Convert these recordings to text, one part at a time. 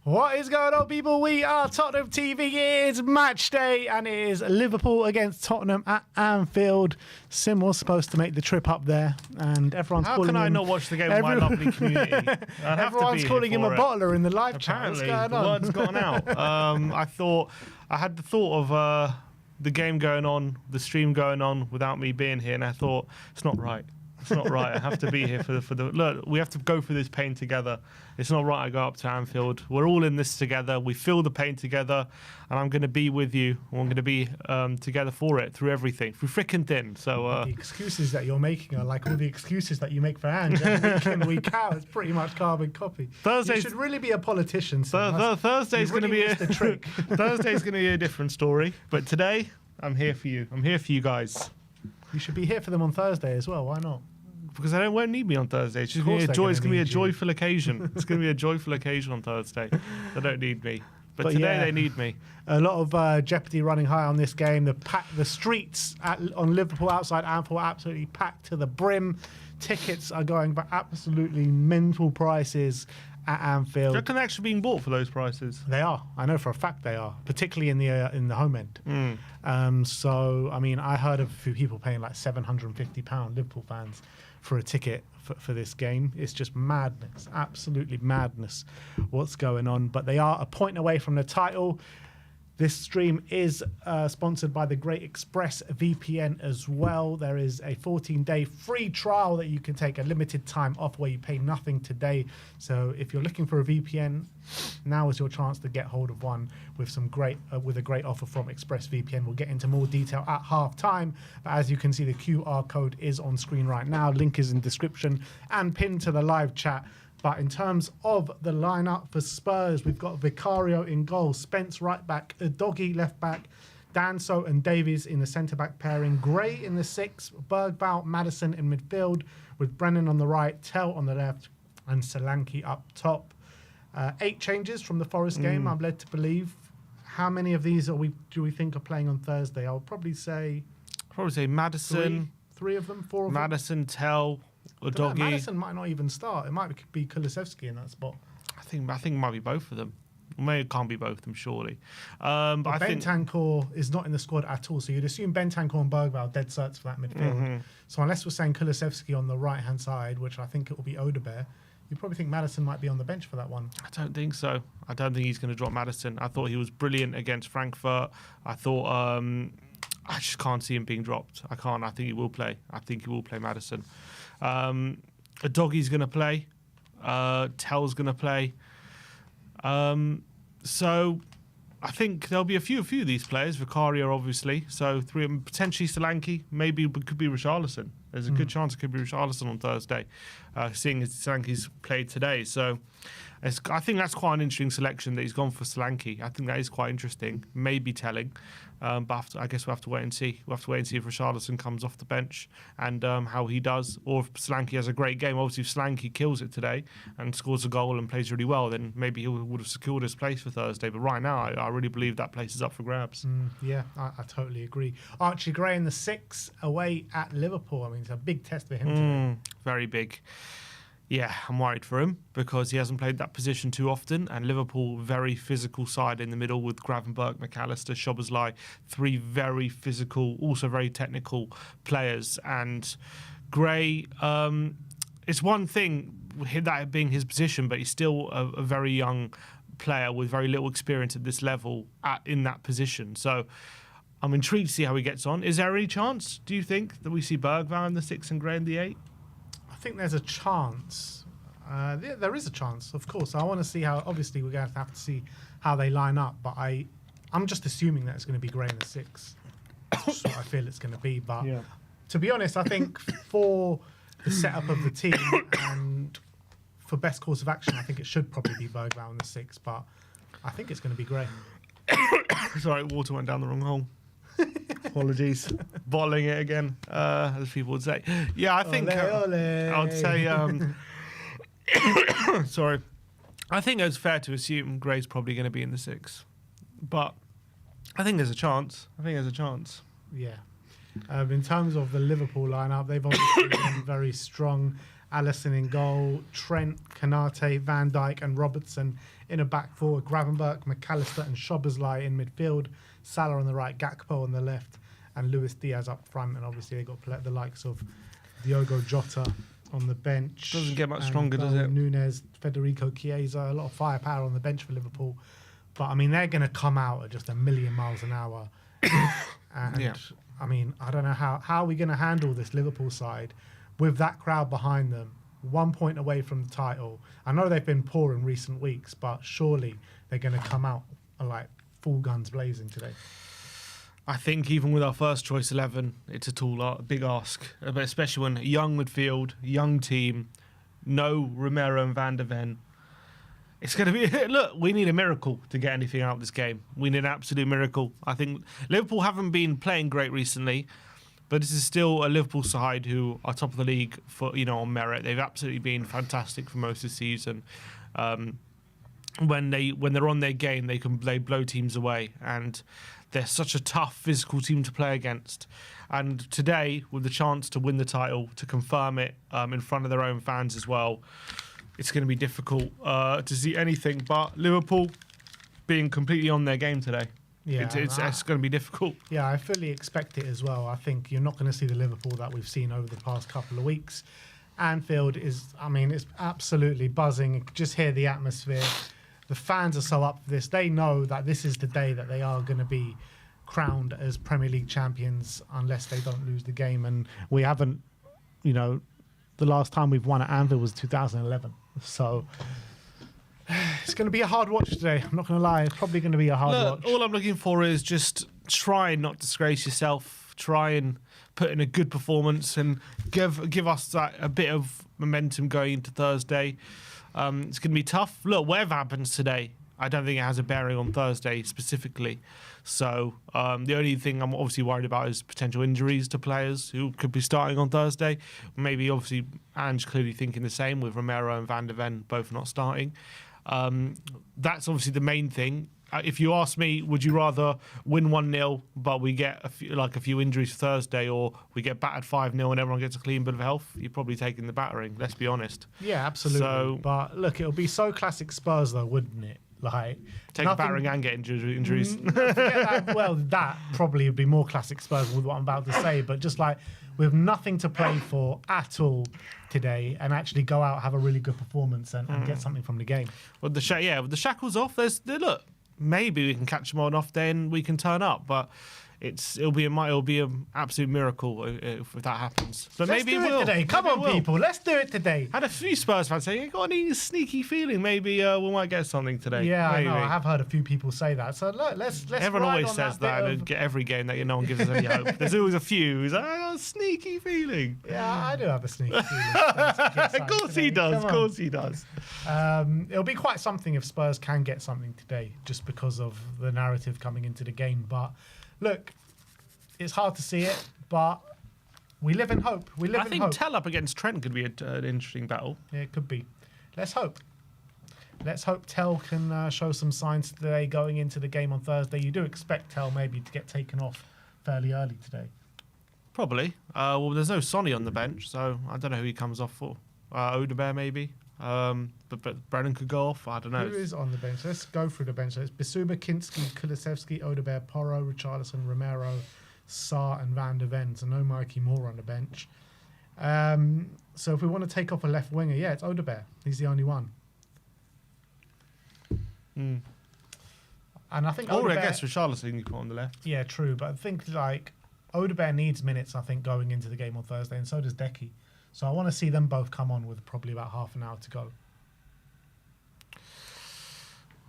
What is going on, people? We are Tottenham TV. It is match day, and it is Liverpool against Tottenham at Anfield. Sim was supposed to make the trip up there, and everyone's calling him... How can I not watch the game with my lovely community? Everyone's calling him a bottler in the live chat. Apparently, What's going on? the word's gotten out. I had the thought of the game going on, the stream going on without me being here, and I thought, it's not right. It's not right. I have to be here for the look. We have to go through this pain together. It's not right. I go up to Anfield. We're all in this together. We feel the pain together, and I'm going to be with you. I'm going to be together for it, through everything, through thick and thin. So the excuses that you're making are like all the excuses that you make for Ange week in, week out. It's pretty much carbon copy. You should really be a politician. Thursday's going to be the trick. Thursday's going to be a different story. But today, I'm here for you. I'm here for you guys. You should be here for them on Thursday as well. Why not? Because they won't need me on Thursday. It's just going to be a joyful occasion. It's going to be a joyful occasion on Thursday. They don't need me. But today yeah, they need me. A lot of jeopardy running high on this game. The streets on Liverpool outside Anfield are absolutely packed to the brim. Tickets are going for absolutely mental prices at Anfield. Do you reckon they're actually being bought for those prices? They are. I know for a fact they are, particularly in the home end. So, I mean, I heard of a few people paying like £750, Liverpool fans, for a ticket for this game. It's just madness, absolutely madness what's going on. But they are a point away from the title. This stream is sponsored by the Great Express VPN as well. There is a 14-day free trial that you can take, a limited time off where you pay nothing today. So if you're looking for a VPN, now is your chance to get hold of one with a great offer from ExpressVPN. We'll get into more detail at half-time. But as you can see, the QR code is on screen right now. Link is in description and pinned to the live chat. But in terms of the lineup for Spurs, we've got Vicario in goal, Spence right back, Doggy left back, Danso and Davies in the centre-back pairing, Gray in the six, Bergvall, Maddison in midfield, with Brennan on the right, Tell on the left, and Solanke up top. 8 changes from the Forest game, I'm led to believe. How many of these do we think are playing on Thursday? I'll probably say Maddison. 3 of them, 4 of them. Maddison, Tell, Doggy. Madison might not even start. It might be Kulusevski in that spot. I think it might be both of them. Maybe it can't be both of them, surely. But I think Bentancur is not in the squad at all. So you'd assume Bentancur and Bergvall dead certs for that midfield. So unless we're saying Kulusevski on the right-hand side, which I think it will be Odebear, you probably think Maddison might be on the bench for that one. I don't think so. I don't think he's going to drop Maddison. I thought he was brilliant against Frankfurt. I thought... I just can't see him being dropped. I can't. I think he will play. I think he will play Maddison. Doggy's going to play. Tell's going to play. So I think there'll be a few of these players. Vicario, obviously. So 3 of them, potentially Solanke. Maybe it could be Richarlison. There's a good chance it could be Richarlison on Thursday, seeing as Solanke's played today. So I think that's quite an interesting selection that he's gone for Solanke. I think that is quite interesting. Maybe telling. But I guess we'll have to wait and see. We'll have to wait and see if Richarlison comes off the bench and how he does, or if Solanke has a great game. Obviously, if Solanke kills it today and scores a goal and plays really well, then maybe he would have secured his place for Thursday. But right now, I really believe that place is up for grabs. Yeah, I totally agree. Archie Gray in the 6 away at Liverpool. I mean, it's a big test for him today. Very big. Yeah, I'm worried for him because he hasn't played that position too often, and Liverpool, very physical side in the middle with Gravenberch, McAllister, Szoboszlai, 3 very physical, also very technical players. And Gray, it's one thing that being his position, but he's still a very young player with very little experience at this level in that position. So I'm intrigued to see how he gets on. Is there any chance, do you think, that we see Bergvall in the 6 and Gray in the 8? I think there's a chance. There is a chance, of course. I want to see how. Obviously, we're going to have to see how they line up. But I'm just assuming that it's going to be Gray in the 6. That's what I feel it's going to be. But to be honest, I think for the setup of the team and for best course of action, I think it should probably be Bergvall in the 6. But I think it's going to be Gray. Sorry, water went down the wrong hole. Apologies. Bottling it again, as people would say. Yeah, I think I would say... sorry. I think it's fair to assume Gray's probably going to be in the 6. But I think there's a chance. Yeah. In terms of the Liverpool lineup, they've obviously been very strong Alisson in goal, Trent, Kanate, Van Dijk and Robertson in a back four, Gravenberch, McAllister and Szoboszlai in midfield, Salah on the right, Gakpo on the left, and Luis Diaz up front. And obviously they got the likes of Diogo Jota on the bench. Doesn't get much stronger, does it? Nunes, Federico Chiesa, a lot of firepower on the bench for Liverpool. But I mean, they're going to come out at just a million miles an hour. And I mean, I don't know how are we going to handle this Liverpool side with that crowd behind them, 1 point away from the title. I know they've been poor in recent weeks, but surely they're going to come out like full guns blazing today. I think even with our first choice 11, it's a big ask, but especially when young midfield, young team, no Romero and Van der Ven. It's going to be, look, we need a miracle to get anything out of this game. We need an absolute miracle. I think Liverpool haven't been playing great recently, but this is still a Liverpool side who are top of the league for, on merit. They've absolutely been fantastic for most of the season. When they're on their game, they blow teams away, and they're such a tough physical team to play against. And today, with the chance to win the title, to confirm it in front of their own fans as well, it's going to be difficult to see anything but Liverpool being completely on their game today. Yeah, it's going to be difficult. Yeah, I fully expect it as well. I think you're not going to see the Liverpool that we've seen over the past couple of weeks. Anfield is, it's absolutely buzzing. You can just hear the atmosphere. The fans are so up for this. They know that this is the day that they are going to be crowned as Premier League champions unless they don't lose the game. And we haven't, the last time we've won at Anfield was 2011. So it's going to be a hard watch today. I'm not going to lie. It's probably going to be a hard watch. All I'm looking for is just try and not disgrace yourself. Try and put in a good performance and give us a bit of momentum going into Thursday. It's going to be tough. Look, whatever happens today, I don't think it has a bearing on Thursday specifically. So the only thing I'm obviously worried about is potential injuries to players who could be starting on Thursday. Maybe, obviously, Ange clearly thinking the same with Romero and Van der Ven both not starting. That's obviously the main thing. If you ask me, would you rather win 1-0 but we get a few injuries for Thursday, or we get battered 5-0 and everyone gets a clean bill of health? You're probably taking the battering, let's be honest. Yeah, absolutely. But look, it'll be so classic Spurs though, wouldn't it? Like, take a battering and get injuries. Forget that. Well, that probably would be more classic Spurs with what I'm about to say, but just like with nothing to play for at all today, and actually go out, have a really good performance and get something from the game. With the shackles off, look, maybe we can catch them on off day and we can turn up, but it'll be an absolute miracle if that happens. But let's maybe do it today. Come on, people, let's do it today. Had a few Spurs fans saying, "You got any sneaky feeling? Maybe we might get something today." Yeah, maybe. I know. I have heard a few people say that. So look, let's. Everyone always says that, and get every game that no one gives us any hope. There's always a few who's like, "I got a sneaky feeling." Yeah, I do have a sneaky feeling. Of course he does. Of course he does. It'll be quite something if Spurs can get something today, just because of the narrative coming into the game. But look, it's hard to see it, but we live in hope. I think Tell up against Trent could be an interesting battle. Yeah, it could be. Let's hope. Let's hope Tell can show some signs today going into the game on Thursday. You do expect Tell maybe to get taken off fairly early today. Probably. Well, there's no Sonny on the bench, so I don't know who he comes off for. Odebear maybe. But Brennan could go off. I don't know. Who is on the bench? Let's go through the bench. So it's Bissouma, Kinski, Kulusevski, Odebear, Porro, Richarlison, Romero, Sarr and Van der Ven. So no Mikey Moore on the bench. So if we want to take off a left winger, it's Odebear. He's the only one. And I think I guess Richarlison you put on the left. Yeah, true. But I think Odebear needs minutes, I think, going into the game on Thursday, and so does Decky. So I want to see them both come on with probably about half an hour to go.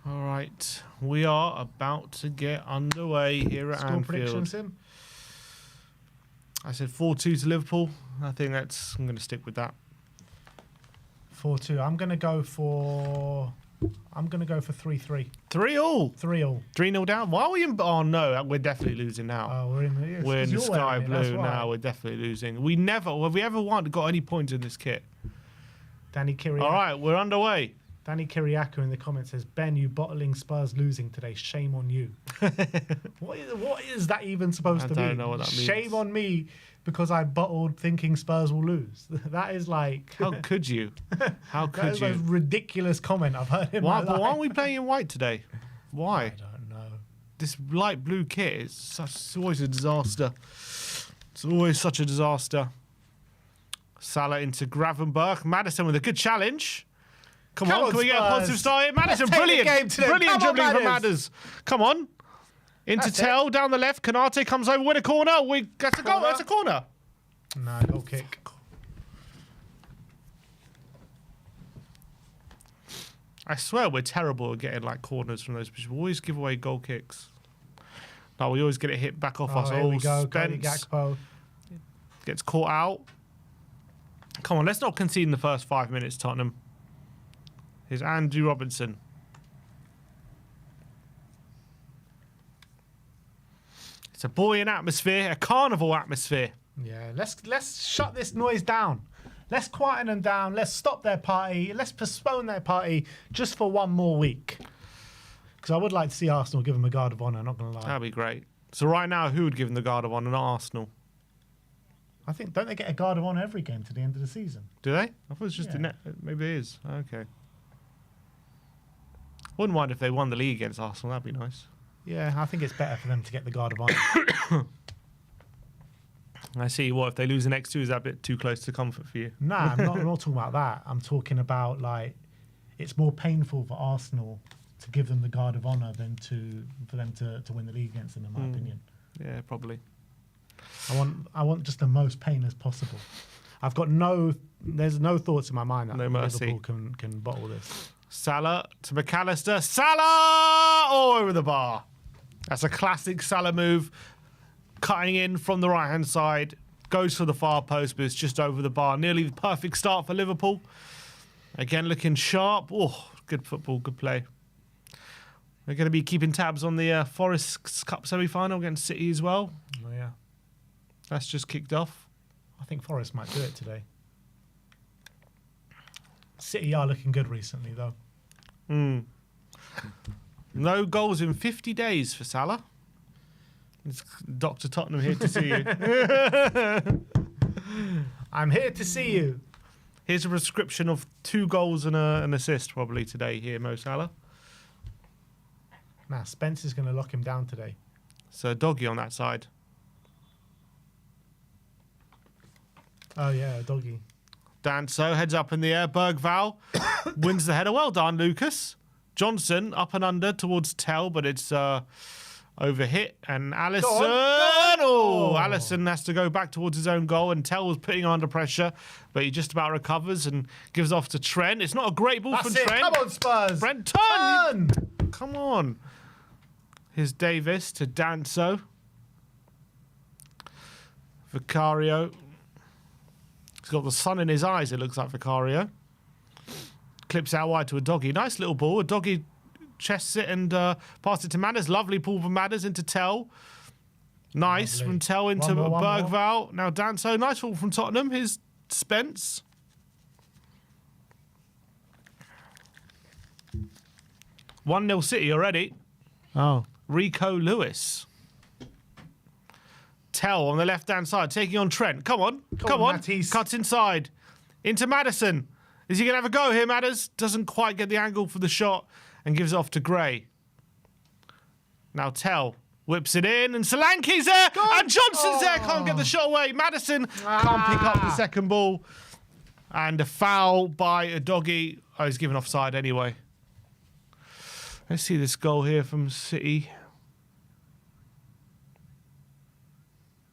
All right. We are about to get underway here at Anfield. Score predictions, Sim? I said 4-2 to Liverpool. I'm going to stick with that. 4-2. I'm going to go for 3-3. 3-all. 3-all. 3-0 down. Why are we in? Oh no, we're definitely losing now. Oh, we're in the sky blue now. We're definitely losing. Have we ever got any points in this kit? Danny Kiriak. All right, we're underway. Danny Kiriakou in the comments says, Ben, you bottling Spurs losing today. Shame on you. What is that even supposed to mean? I don't know what that means. Shame on me because I bottled thinking Spurs will lose. That is like... How could you? How could that is you? the most ridiculous comment I've heard in my life. But why aren't we playing in white today? Why? I don't know. This light blue kit is it's always a disaster. It's always such a disaster. Salah into Gravenberch. Madison with a good challenge. Come on, can we get a positive start here? Madison, brilliant. Brilliant dribbling from Madders. Come on. Into Tell, down the left. Kanate comes over, win a corner. That's a goal. That's a corner. No, goal kick. I swear we're terrible at getting like corners from those positions. We always give away goal kicks. No, we always get it hit back off us. Here we go. Spence Gakpo gets caught out. Come on, let's not concede in the first 5 minutes, Tottenham. Here's Andrew Robinson. It's a buoyant atmosphere, a carnival atmosphere. Yeah, let's shut this noise down. Let's quieten them down. Let's stop their party. Let's postpone their party just for one more week. Because I would like to see Arsenal give them a guard of honour, not going to lie. That'd be great. So right now, who would give them the guard of honour? Not Arsenal. I think, don't they get a guard of honour every game to the end of the season? Do they? I thought it was just maybe it is. Okay. Wouldn't mind if they won the league against Arsenal. That'd be nice. Yeah, I think it's better for them to get the guard of honour. I see. What if they lose the next two? Is that a bit too close to comfort for you? Nah, I'm not talking about that. I'm talking about like it's more painful for Arsenal to give them the guard of honour than for them to win the league against them, in my opinion. Yeah, probably. I want just the most pain as possible. There's no thoughts in my mind that Liverpool can bottle this. Salah to McAllister. Salah! Oh, over the bar. That's a classic Salah move. Cutting in from the right-hand side. Goes for the far post, but it's just over the bar. Nearly the perfect start for Liverpool. Again, looking sharp. Oh, good football, good play. We're going to be keeping tabs on the Forest Cup semi-final against City as well. Oh, yeah. That's just kicked off. I think Forest might do it today. City are looking good recently, though. No goals in 50 days for Salah. It's Dr. Tottenham here to see you. I'm here to see you. Here's a prescription of 2 goals and an assist probably today here, Mo Salah. Nah, Spence is going to lock him down today. So doggy on that side. Oh, yeah, doggy. Danso heads up in the air. Bergval wins the header. Well done, Lucas. Johnson up and under towards Tell, but it's overhit. And Allison. Oh, Allison has to go back towards his own goal, and Tell was putting him under pressure, but he just about recovers and gives off to Trent. It's not a great ball from Trent. Come on, Spurs. Brent, turn! Come on. Here's Davis to Danso. Vicario. He's got the sun in his eyes, it looks like, Vicario. Clips out wide to a doggy. Nice little ball. A doggy chests it and passes it to Madders. Lovely ball from Madders into Tell. Nice from Tell into Bergval. Now Danso. Nice ball from Tottenham. Here's Spence. (1-0 City already. Oh. Rico Lewis. Tell on the left-hand side, taking on Trent. Come on. Matisse. Cuts inside. Into Maddison. Is he going to have a go here, Madders? Doesn't quite get the angle for the shot and gives it off to Gray. Now Tell whips it in, and Solanke's there, and Johnson's there. Can't get the shot away. Maddison can't pick up the second ball. And a foul by a doggy. Oh, he's given offside anyway. Let's see this goal here from City.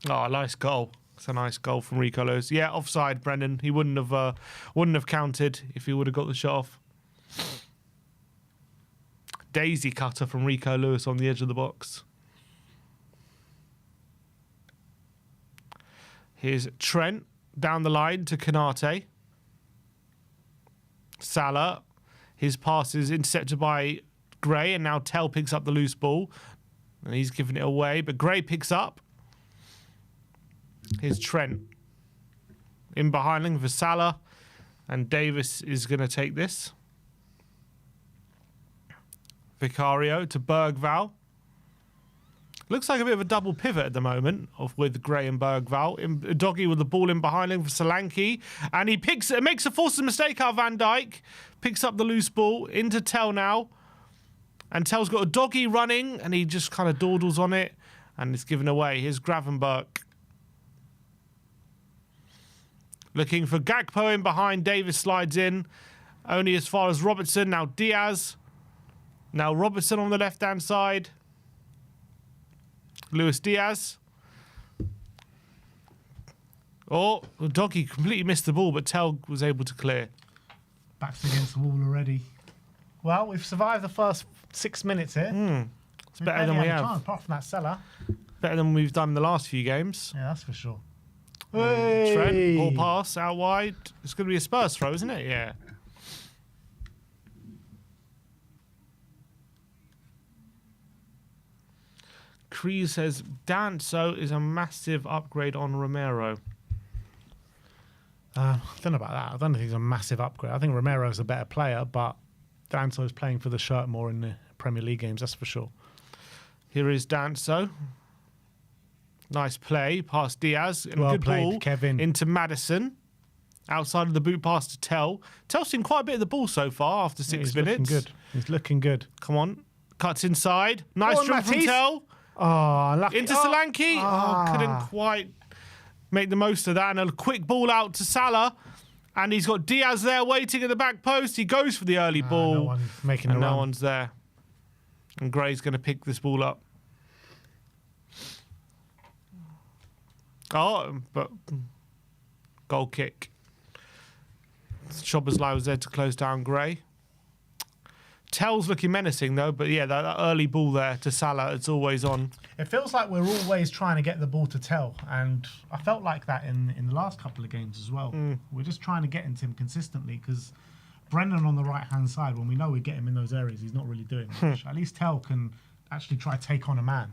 Oh, nice goal. It's a nice goal from Rico Lewis. Yeah, offside, Brendan. He wouldn't have counted if he would have got the shot off. Daisy cutter from Rico Lewis on the edge of the box. Here's Trent down the line to Kanate. Salah. His pass is intercepted by Gray, and now Tell picks up the loose ball. And he's giving it away, but Gray picks up. Here's Trent in behind him for Salah, and Davis is going to take this. Vicario to Bergval. Looks like a bit of a double pivot at the moment with Gray and Bergval. Doggy with the ball in behind him for Solanke. And he forces a mistake out of Van Dijk. Picks up the loose ball into Tell now. And Tell's got a Doggy running and he just kind of dawdles on it. And it's given away. Here's Gravenberch. Looking for Gakpo in behind. Davis slides in. Only as far as Robertson. Now Diaz. Now Robertson on the left-hand side. Luis Diaz. Oh, Doggy completely missed the ball, but Tell was able to clear. Backs against the wall already. Well, we've survived the first 6 minutes here. It's better than we have. Apart from that Salah. Better than we've done the last few games. Yeah, that's for sure. Trent, ball pass out wide. It's going to be a Spurs throw, isn't it? Yeah. Cree says Danso is a massive upgrade on Romero. I don't know about that. I don't think he's a massive upgrade. I think Romero's a better player, but Danso's playing for the shirt more in the Premier League games, that's for sure. Here is Danso. Nice play past Diaz. And well good played, ball Kevin. Into Maddison. Outside of the boot pass to Tell. Tell's seen quite a bit of the ball so far after 6 minutes. Looking good. He's looking good. Come on. Cuts inside. Nice dribble from Tell. Oh, lucky. Into Solanke. Oh, couldn't quite make the most of that. And a quick ball out to Salah. And he's got Diaz there waiting at the back post. He goes for the early ball. No one's making and the run. No one's there. And Gray's going to pick this ball up. Oh, but goal kick. Szoboszlai was there to close down Gray. Tell's looking menacing though, but yeah, that early ball there to Salah, it's always on. It feels like we're always trying to get the ball to Tell, and I felt like that in the last couple of games as well. We're just trying to get into him consistently because Brendan on the right-hand side, when we know we get him in those areas, he's not really doing much. At least Tell can actually try to take on a man.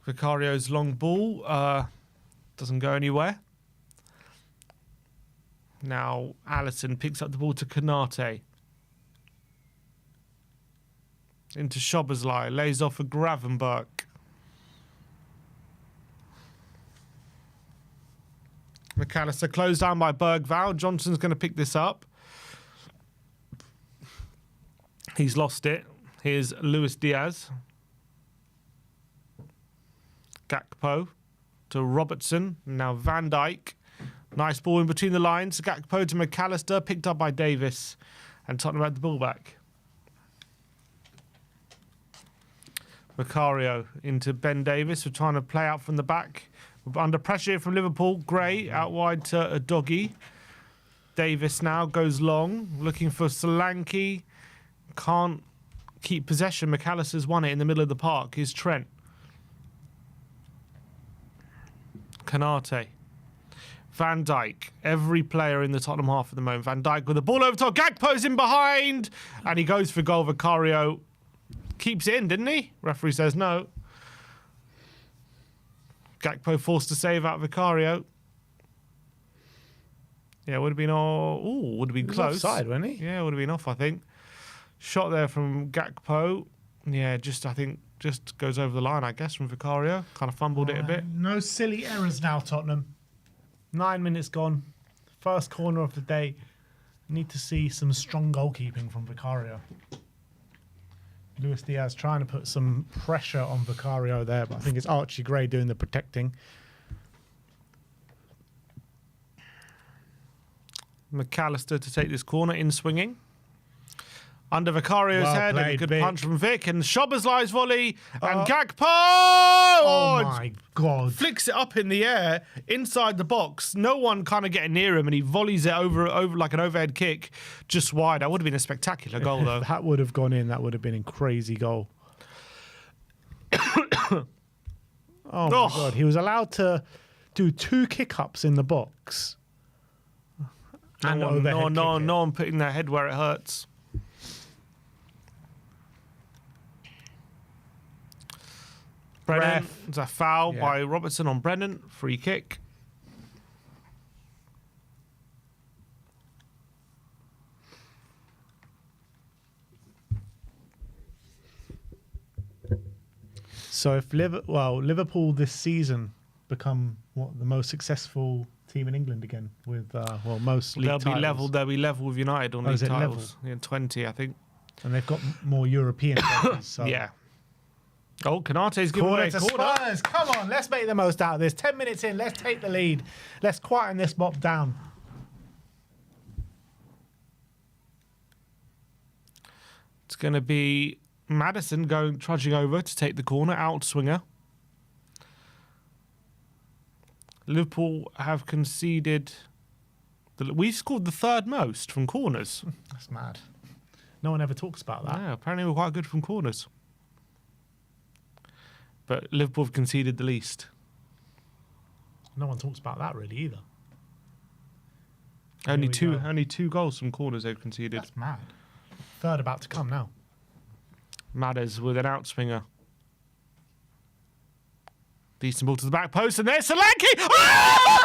Vicario's long ball doesn't go anywhere. Now Alisson picks up the ball to Konate. Into Szoboszlai, lays off for Gravenberch. McAllister closed down by Bergval. Johnson's going to pick this up. He's lost it. Here's Luis Diaz. Gakpo to Robertson. Now Van Dijk. Nice ball in between the lines. Gakpo to McAllister, picked up by Davis. And Tottenham had the ball back. Vicario into Ben Davis. We're trying to play out from the back. We're under pressure from Liverpool. Gray out wide to a Doggy. Davis now goes long, looking for Solanke. Can't keep possession. McAllister's won it in the middle of the park. Here's Trent. Konate. Van Dijk. Every player in the Tottenham half at the moment. Van Dijk with the ball over top. Gakpo's in behind. And he goes for goal. Vicario keeps it in, didn't he? Referee says no. Gakpo forced to save out Vicario. Yeah, would have been would have been close. Offside, wasn't he? Yeah, would have been off, I think. Shot there from Gakpo. Yeah, just goes over the line, I guess, from Vicario. Kind of fumbled it a bit. No silly errors now, Tottenham. 9 minutes gone. First corner of the day. Need to see some strong goalkeeping from Vicario. Luis Diaz trying to put some pressure on Vicario there, but I think it's Archie Gray doing the protecting. McAllister to take this corner, in swinging. Under Vicario's head, and a good punch from Vic, and Szoboszlai's volley, and Gakpo! Oh my God. Flicks it up in the air, inside the box. No one kind of getting near him, and he volleys it over like an overhead kick, just wide. That would have been a spectacular goal, though. That would have gone in. That would have been a crazy goal. Oh my God. He was allowed to do 2 kick-ups in the box. No one putting their head where it hurts. Brennan, it's a foul by Robertson on Brennan. Free kick. So if Liverpool this season become the most successful team in England again with most league titles. They'll be level with United on league titles. Yeah, 20, I think. And they've got more European trophies. So. Yeah. Oh, Kanate's giving away a corner. Spurs. Come on, let's make the most out of this. 10 minutes in, let's take the lead. Let's quieten this mob down. It's going to be Maddison trudging over to take the corner, out swinger. Liverpool have conceded. We scored the third most from corners. That's mad. No one ever talks about that. Yeah, apparently we're quite good from corners. But Liverpool have conceded the least. No one talks about that really either. Only two goals from corners they've conceded. That's mad. Third about to come now. Madders with an outswinger. Decent ball to the back post, and there's Solanke! Oh!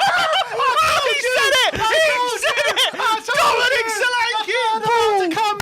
He said it! He said it! Dominic Solanke!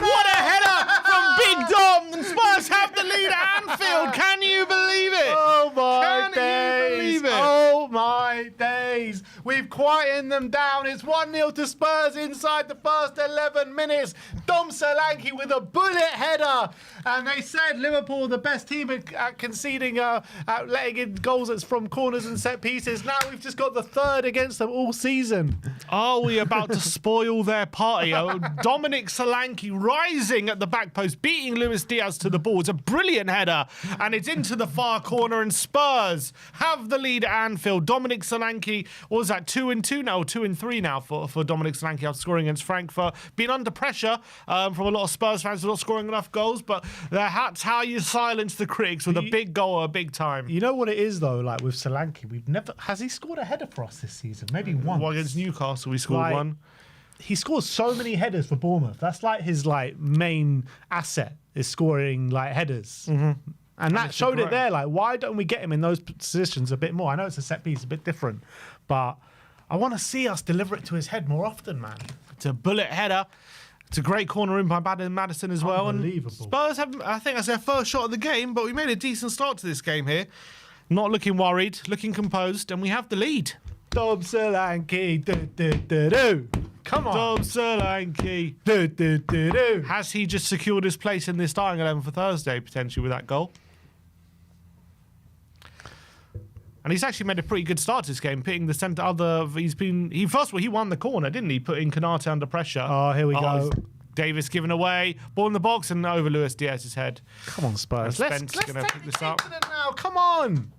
What a header from Big Dom! And Spurs have the lead at Anfield. Can you believe it? Oh my days! Can you believe it? Oh my days! We've quietened them down. It's 1-0 to Spurs inside the first 11 minutes. Dom Solanke with a bullet header. And they said Liverpool the best team at conceding, at letting in goals that's from corners and set pieces. Now we've just got the third against them all season. Are we about to spoil their party? Oh, Dominic Solanke rising at the back post, beating Luis Diaz to the ball. It's a brilliant header, and it's into the far corner, and Spurs have the lead at Anfield. Dominic Solanke, what was that, 2-2 now, 2-3 now for Dominic Solanke after scoring against Frankfurt. Been under pressure from a lot of Spurs fans for not scoring enough goals, but that's how you silence the critics with a big goal at a big time. You know what it is though, like with Solanke, has he scored a header for us this season? Maybe once. Well, against Newcastle we scored one. He scores so many headers for Bournemouth. That's like his main asset is scoring headers. Mm-hmm. And that showed it there. Like, why don't we get him in those positions a bit more? I know it's a set piece, a bit different, but I want to see us deliver it to his head more often, man. It's a bullet header. It's a great corner in by Maddison as well. Unbelievable. And Spurs have, I think that's their first shot of the game, but we made a decent start to this game here. Not looking worried, looking composed, and we have the lead. Dom Solanke, do. Come on. Dom Solanke. Do. Has he just secured his place in the starting 11 for Thursday, potentially, with that goal? And he's actually made a pretty good start to this game, pitting the centre other. He won the corner, didn't he? Putting Konate under pressure. Oh, here we go. Davis given away, ball in the box and over Luis Diaz's head. Come on, Spurs. Let's going to pick this up now. Come on.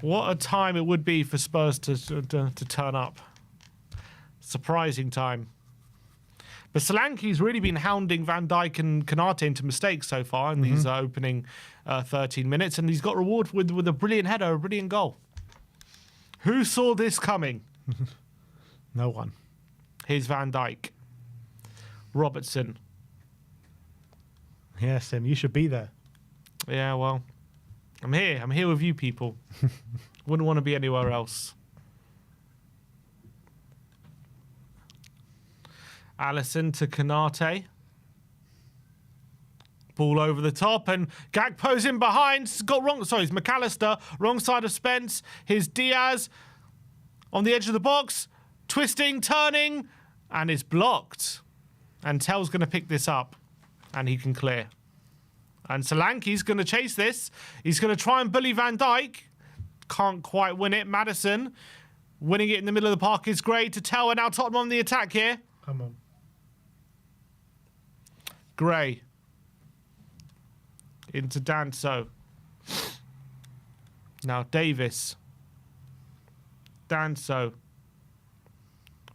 What a time it would be for Spurs to turn up. Surprising time. But Solanke's really been hounding Van Dijk and Konate into mistakes so far in these opening 13 minutes, and he's got reward with a brilliant header, a brilliant goal. Who saw this coming? No one. Here's Van Dijk. Robertson. Yeah, Sim, you should be there. Yeah, well, I'm here. I'm here with you people. Wouldn't want to be anywhere else. Alisson to Konate. Ball over the top, and Gakpo's in behind. It's McAllister. Wrong side of Spence. Here's Diaz on the edge of the box. Twisting, turning, and it's blocked. And Tell's going to pick this up, and he can clear. And Solanke's going to chase this. He's going to try and bully Van Dijk. Can't quite win it. Maddison winning it in the middle of the park is great. To Tell, and now Tottenham on the attack here. Come on. Gray. Into Danso. Now Davis. Danso.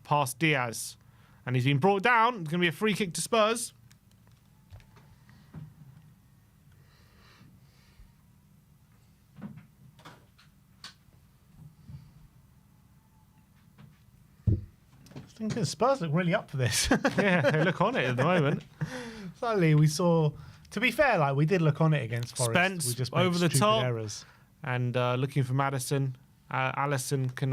Past Diaz. And he's been brought down. It's going to be a free kick to Spurs. I think Spurs look really up for this. Yeah, they look on it at the moment. Slightly, we saw. To be fair, we did look on it against Forest. Spence we just made over the top errors. And looking for Maddison. Alisson can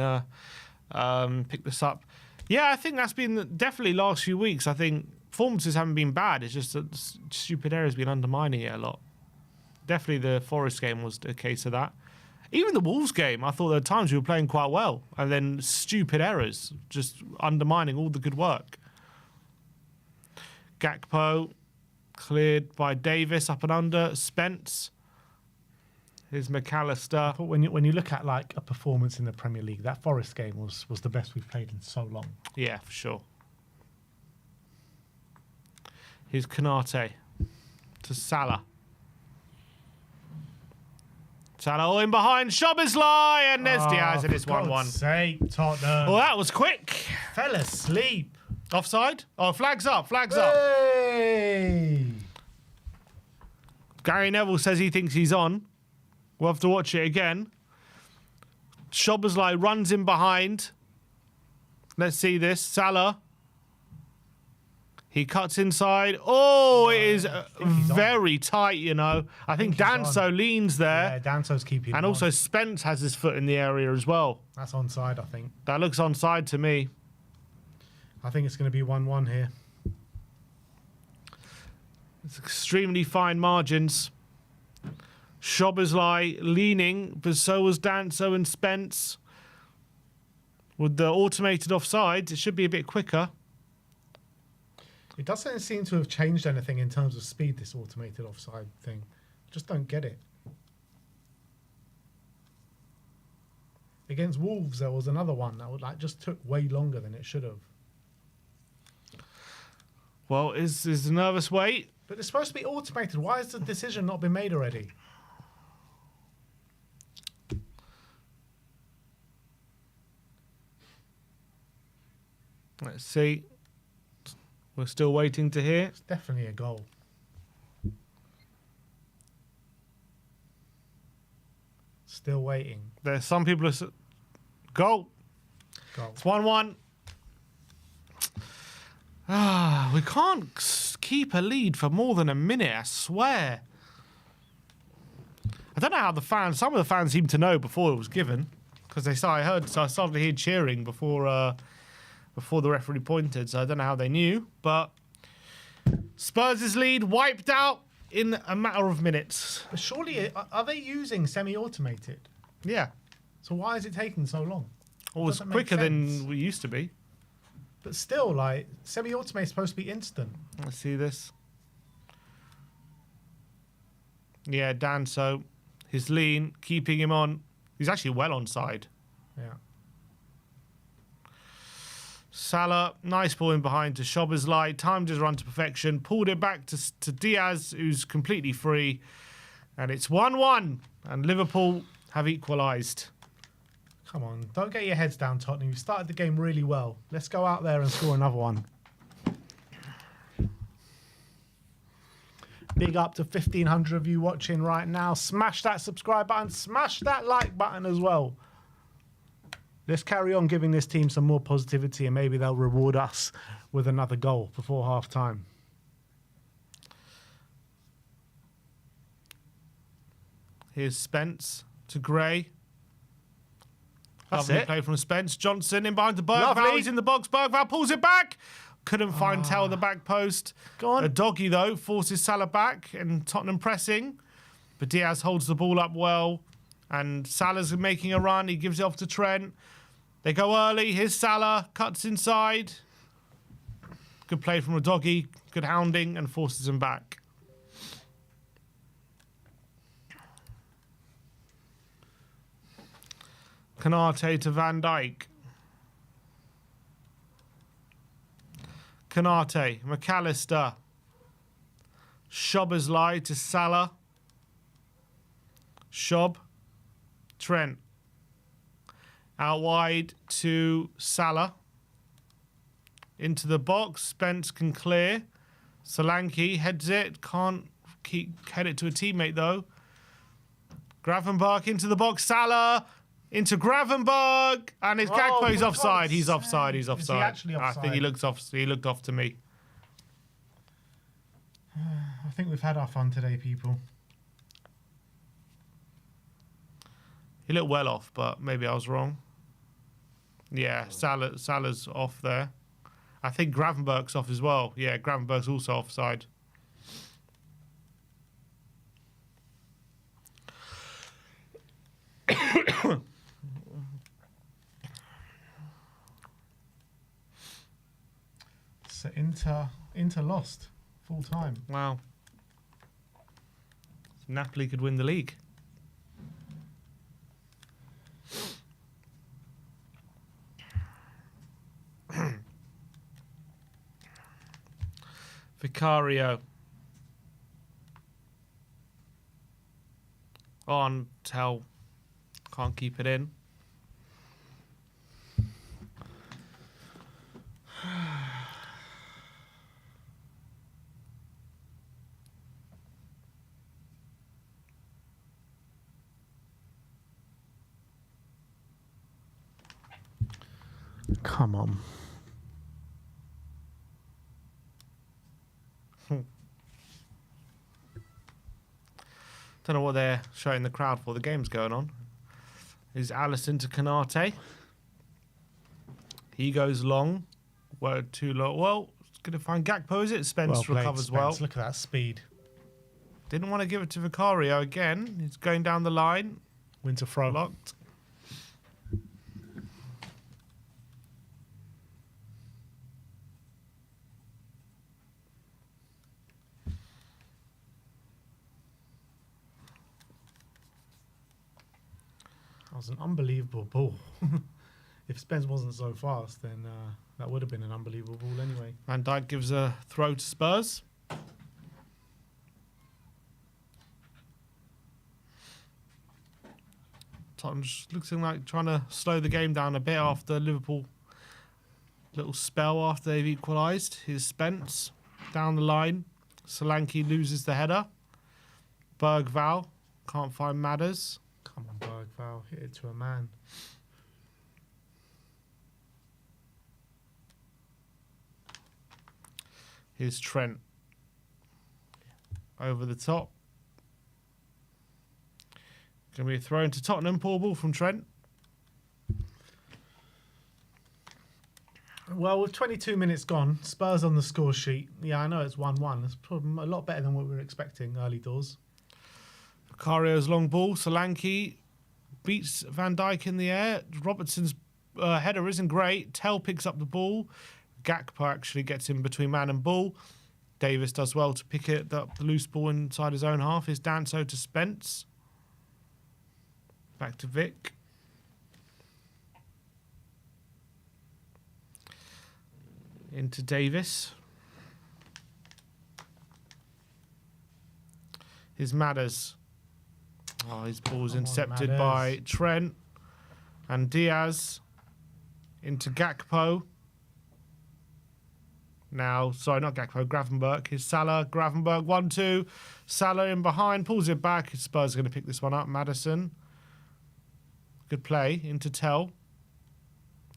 pick this up. Yeah, I think that's been definitely last few weeks. I think performances haven't been bad. It's just that stupid errors been undermining it a lot. Definitely the Forest game was a case of that. Even the Wolves game, I thought at times we were playing quite well, and then stupid errors just undermining all the good work. Gakpo cleared by Davis, up and under. Spence. Here's McAllister. But when you look at like a performance in the Premier League, that Forest game was the best we've played in so long. Yeah, for sure. Here's Konate to Salah. Salah all in behind. Szoboszlai, and there's Diaz, and it's 1-1. For God's sake, Tottenham. Well, that was quick. Fell asleep. Offside? Oh, flags up, flags up. Hey! Gary Neville says he thinks he's on. We'll have to watch it again. Szoboszlai runs in behind. Let's see this. Salah. He cuts inside. Oh, it is very tight, you know. I think Danso leans there. Yeah, Danso's keeping And also Spence has his foot in the area as well. That's onside, I think. That looks onside to me. I think it's going to be 1-1 here. It's extremely fine margins. Szoboszlai leaning, but so was Danso and Spence. With the automated offside, it should be a bit quicker. It doesn't seem to have changed anything in terms of speed, this automated offside thing. Just don't get it. Against Wolves, there was another one that would, just took way longer than it should have. Well, is the nervous wait? But it's supposed to be automated. Why has the decision not been made already? Let's see. We're still waiting to hear. It's definitely a goal. Still waiting. There's some people who goal. Goal. It's 1-1. We can't keep a lead for more than a minute, I swear. I don't know how some of the fans seem to know before it was given, because I started to hear cheering before the referee pointed, so I don't know how they knew, but Spurs' lead wiped out in a matter of minutes. But surely, are they using semi-automated? Yeah. So why is it taking so long? Well, it was Doesn't make quicker than sense. we used to be. But still, semi-automated is supposed to be instant. Let's see this. Yeah, Danso, his lean, keeping him on. He's actually well onside. Yeah. Salah, nice ball in behind to Szoboszlai, timed his run to perfection, pulled it back to Diaz, who's completely free, and it's 1-1, and Liverpool have equalised. Come on, don't get your heads down, Tottenham. You started the game really well. Let's go out there and score another one. Big up to 1,500 of you watching right now. Smash that subscribe button. Smash that like button as well. Let's carry on giving this team some more positivity, and maybe they'll reward us with another goal before half-time. Here's Spence to Gray. That's Lovely it. play from Spence. Johnson in behind the Bergvall. Lovely. He's in the box. Bergvall pulls it back. Couldn't find Tell the back post. Go on. A doggy, though, forces Salah back, and Tottenham pressing. But Diaz holds the ball up well. And Salah's making a run. He gives it off to Trent. They go early. Here's Salah. Cuts inside. Good play from a doggy. Good hounding, and forces him back. Konate to Van Dijk. Konate, McAllister. Szoboszlai to Salah. Shob. Trent. Out wide to Salah. Into the box. Spence can clear. Solanke heads it. Can't head it to a teammate though. Gravenberg into the box. Salah. Into Gravenberg, and his Gakpo, he's offside. He's offside. He's offside. Is he actually offside? I think he looked off. He looked off to me. I think we've had our fun today, people. He looked well off, but maybe I was wrong. Yeah, Salah's off there. I think Gravenberg's off as well. Yeah, Gravenberg's also offside. So Inter lost full time. Wow. Napoli could win the league. Vicario. On Tell. Can't keep it in. Come on. Don't know what they're showing the crowd for. The game's going on. Is Alisson to Canate. He goes long. Word too low. Well, it's going to find Gakpo, is it? Spence Well played, recovers Spence. well. Look at that speed. Didn't want to give it to Vicario again. He's going down the line. Winter throw. Locked. That was an unbelievable ball. If Spence wasn't so fast, then that would have been an unbelievable ball anyway. Van Dijk gives a throw to Spurs. Tottenham just looks like trying to slow the game down a bit after Liverpool. Little spell after they've equalised. Here's Spence down the line. Solanke loses the header. Bergval can't find Madders. Come on, Bergval. Hit it to a man. Here's Trent. Over the top. Going to be a throw into Tottenham. Poor ball from Trent. Well, with 22 minutes gone, Spurs on the score sheet. Yeah, I know it's 1-1. It's probably a lot better than what we were expecting early doors. Vicario's long ball. Solanke beats Van Dijk in the air. Robertson's header isn't great. Tell picks up the ball. Gakpo actually gets in between man and ball. Davis does well to pick it up the loose ball inside his own half. Is Danso to Spence. Back to Vic. Into Davis. Here's Madders. Oh, his ball's intercepted by Trent. And Diaz. Into Gakpo. Now, sorry, not Gakpo, Gravenberg. Here's Salah, Gravenberg, 1-2. Salah in behind, pulls it back. Spurs are going to pick this one up. Maddison. Good play into Tell.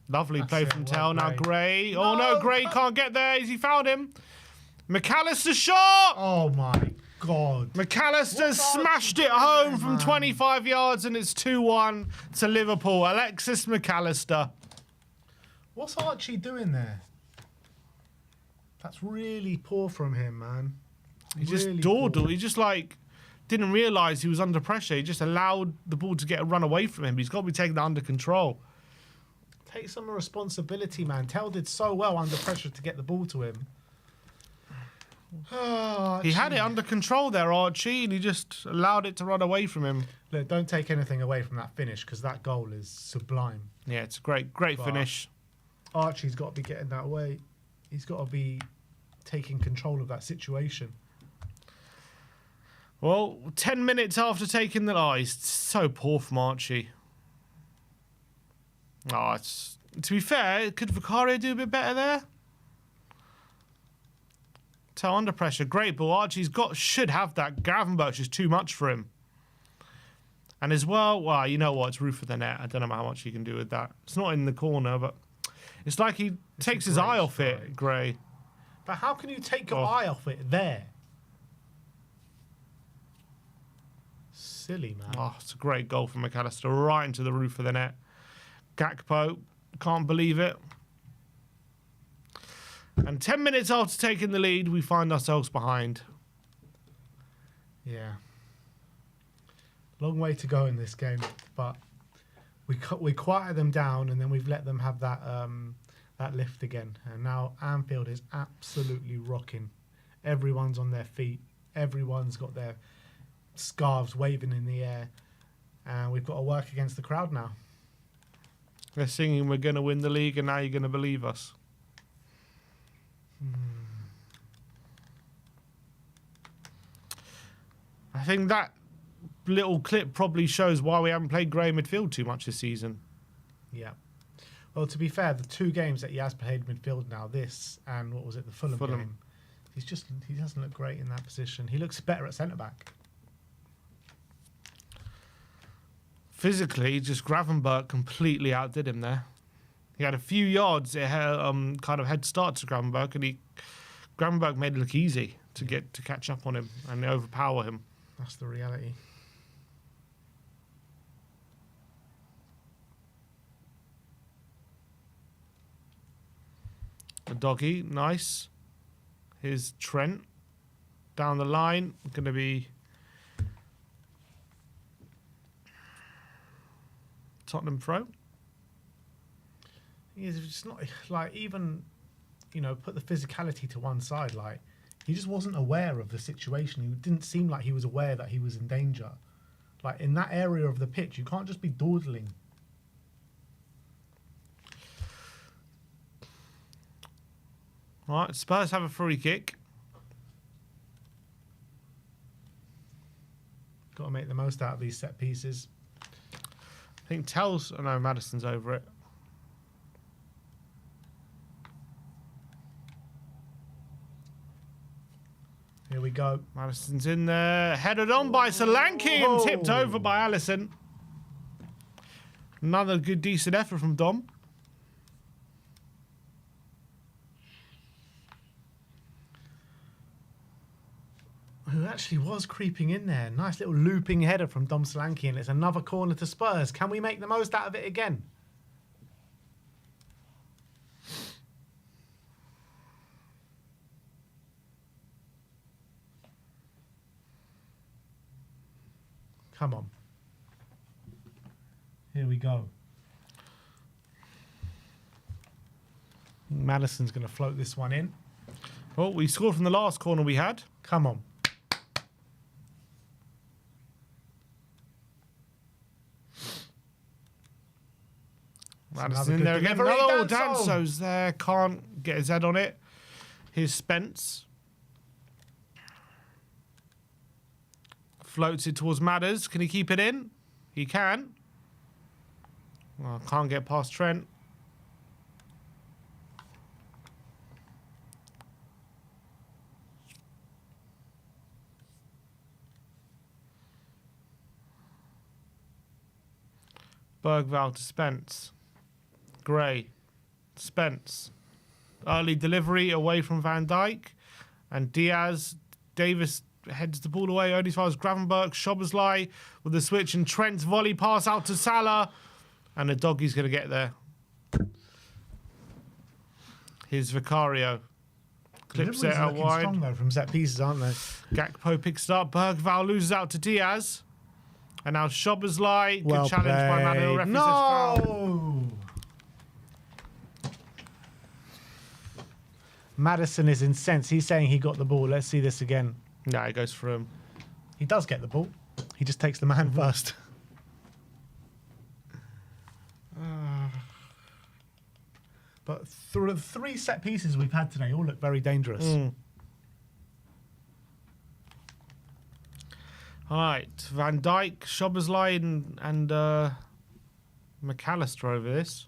Lovely play from Tell. Now Gray. Oh no, Gray can't get there. He found him. McAllister shot! Oh my God. McAllister smashed it home from 25 yards and it's 2-1 to Liverpool. Alexis McAllister. What's Archie doing there? That's really poor from him, man. He just dawdled. He just like didn't realise he was under pressure. He just allowed the ball to get a run away from him. He's got to be taking that under control. Take some responsibility, man. Tell did so well under pressure to get the ball to him. Oh, he had it under control there, Archie, and he just allowed it to run away from him. Look, don't take anything away from that finish because that goal is sublime. Yeah, it's a great finish. Archie's got to be getting that way. He's got to be taking control of that situation. Well, 10 minutes after taking the... Oh, he's so poor from Archie. Oh, it's... To be fair, could Vicario do a bit better there? Tell under pressure. Great ball. Archie's should have that. Gravenberch is too much for him. And as well, you know what? It's roof of the net. I don't know how much you can do with that. It's not in the corner, but it's like he takes his eye off it, Gray. But how can you take your eye off it there? Silly, man. Oh, it's a great goal from McAllister, right into the roof of the net. Gakpo, can't believe it. And 10 minutes after taking the lead, we find ourselves behind. Yeah. Long way to go in this game, but we quiet them down, and then we've let them have that that lift again. And now Anfield is absolutely rocking. Everyone's on their feet. Everyone's got their scarves waving in the air, and we've got to work against the crowd now. They're singing, "We're going to win the league, and now you're going to believe us." I think that little clip probably shows why we haven't played grey midfield too much this season. Yeah. Well, to be fair, the 2 games that he has played midfield now, this and what was it, the Fulham game, he doesn't look great in that position. He looks better at centre back. Physically, just Gravenberch completely outdid him there. He had a few yards, kind of head start to Gravenberch, and Gravenberch made it look easy to catch up on him and overpower him. That's the reality. The doggy, nice. Here's Trent down the line. Going to be Tottenham throw. He's just not like, even, put the physicality to one side. Like, he just wasn't aware of the situation. He didn't seem like he was aware that he was in danger. Like, in that area of the pitch, you can't just be dawdling. All right, Spurs have a free kick. Got to make the most out of these set pieces. I think Madison's over it. Here we go. Madison's in there. Headed on by Solanke and tipped over by Alisson. Another good, decent effort from Dom. Who actually was creeping in there. Nice little looping header from Dom Solanke, and it's another corner to Spurs. Can we make the most out of it again? Come on. Here we go. Madison's going to float this one in. Oh, we scored from the last corner we had. Come on. Madison in there again. Oh, Danso's there. Can't get his head on it. Here's Spence. Floats it towards Madders. Can he keep it in? He can. Well, can't get past Trent. Bergvall to Spence. Gray. Spence. Early delivery away from Van Dijk. And Davis heads the ball away only as far as Gravenberch. Szoboszlai with the switch, and Trent's volley pass out to Salah. And the doggy's going to get there. Here's Vicario. Clips it out wide. Strong though from set pieces, aren't they? Gakpo picks it up. Bergvall loses out to Diaz. And now Szoboszlai. Good challenge by Manuel. Referee says foul. Madison is incensed. He's saying he got the ball. Let's see this again. Nah, he goes for him. He does get the ball. He just takes the man first. But through the 3 set pieces we've had today, all look very dangerous. All right, Van Dijk, Szoboszlai, and McAllister over this.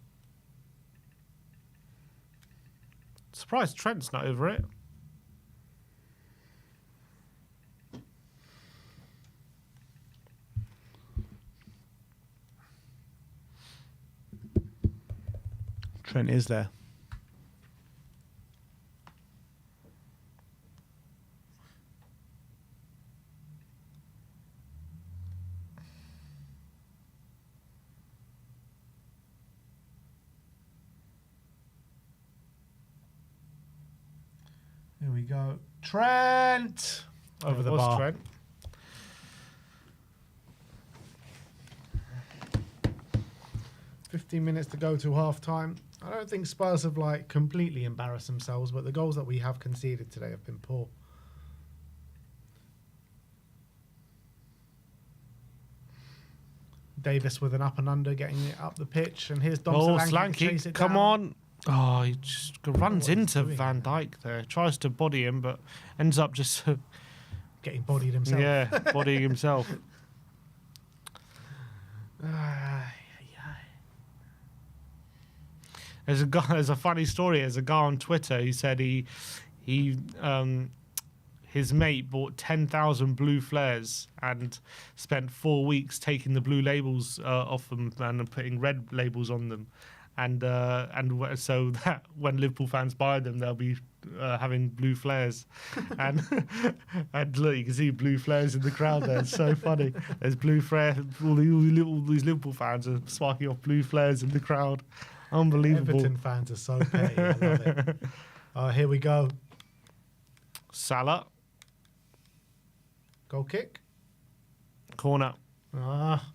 Surprised Trent's not over it. Trent is there. we go. Trent! Over the bar. Trent. $15 minutes to go to half time. I don't think Spurs have like completely embarrassed themselves, but the goals that we have conceded today have been poor. Davis with an up and under, getting it up the pitch, and here's Dom Solanke to chase Slanky, it come down. on. Oh, he just runs into doing Van Dijk there. Tries to body him, but ends up just, Getting bodied himself. yeah, bodying himself. There's a guy. There's a funny story. There's a guy on Twitter who said his mate bought 10,000 blue flares and spent 4 weeks taking the blue labels off them and putting red labels on them, and so that when Liverpool fans buy them, they'll be having blue flares, and and look, you can see blue flares in the crowd there. It's so funny. There's blue flares. All these Liverpool fans are sparking off blue flares in the crowd. Unbelievable. Everton fans are so petty. I love it. Here we go. Salah, Goal kick. corner. Ah.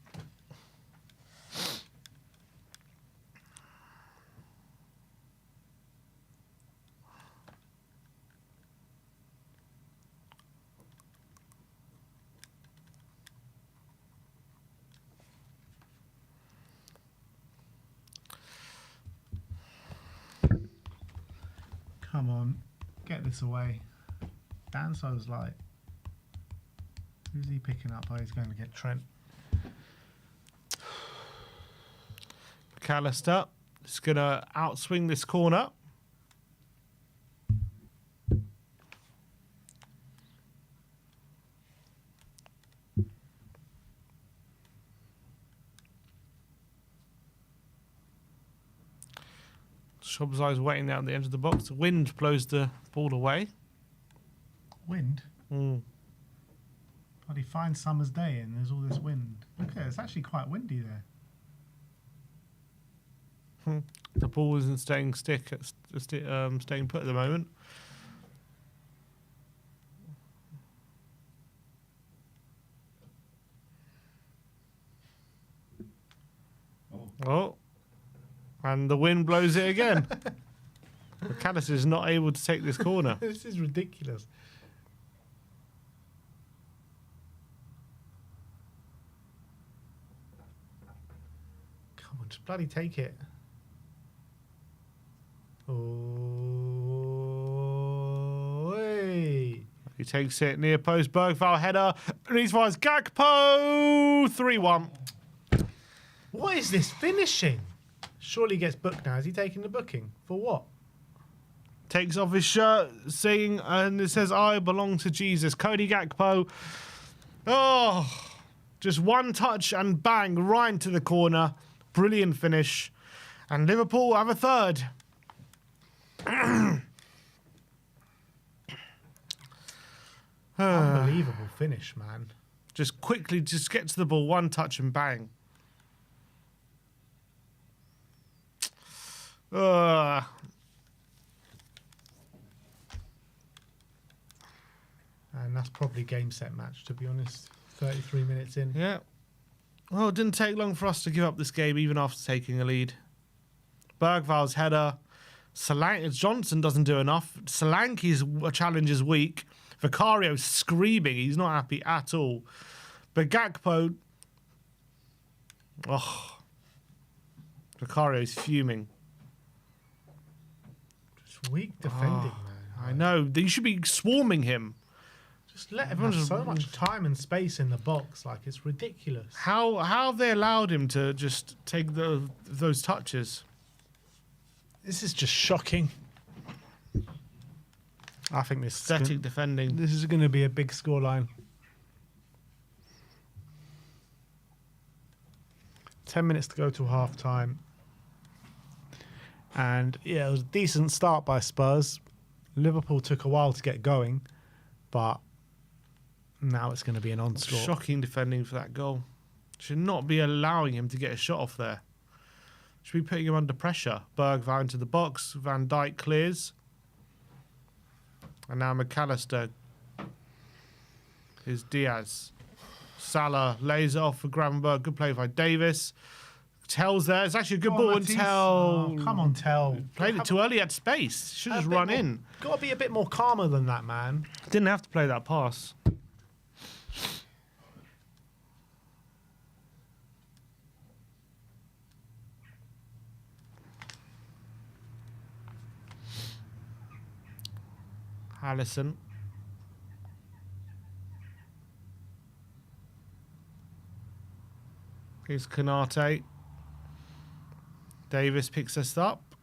Come on, get this away. Danso's like, who's he picking up? Oh, he's going to get Trent. McAllister is going to outswing this corner. Szoboszlai's waiting there at the edge of the box. Wind blows the ball away. Wind? Mm. Bloody fine summer's day and there's all this wind. Look at it, it's actually quite windy there. The ball isn't staying staying put at the moment. Oh. And the wind blows it again. McAllister is not able to take this corner. This is ridiculous. Come on, just bloody take it. Oh, hey. He takes it near post. Bergvall header. And he's fires Gakpo. 3-1. What is this finishing? Surely he gets booked now. Is he taking the booking? For what? Takes off his shirt, singing, and it says, "I belong to Jesus." Cody Gakpo. Oh, just one touch and bang, right into the corner. Brilliant finish. And Liverpool have a third. Unbelievable finish, man. Just quickly, just get to the ball, one touch and bang. And that's probably game set match, to be honest. 33 minutes in. Yeah. Well, it didn't take long for us to give up this game, even after taking a lead. Bergvall's header. Johnson doesn't do enough. Solanke's challenge is weak. Vicario's screaming. He's not happy at all. But Gakpo... Oh. Vicario's fuming. Just weak defending, man. I know. You should be swarming him. Just let everyone have so much time and space in the box. Like, it's ridiculous. How have they allowed him to just take those touches? This is just shocking. I think this Pathetic defending. This is going to be a big scoreline. 10 minutes to go to half time. And yeah, it was a decent start by Spurs. Liverpool took a while to get going, but now it's going to be an onslaught. Shocking defending for that goal. Should not be allowing him to get a shot off there. Should be putting him under pressure. Bergvall into the box. Van Dijk clears. And now McAllister. Here's Diaz. Salah lays it off for Gravenberg. Good play by Davis. Tell's there. It's actually a good ball. And Tell. Oh, come on, Tell. Played it too early. Had space. Should have just run in. Got to be a bit more calmer than that, man. Didn't have to play that pass. Allison. Here's Kanate. Davis picks us up.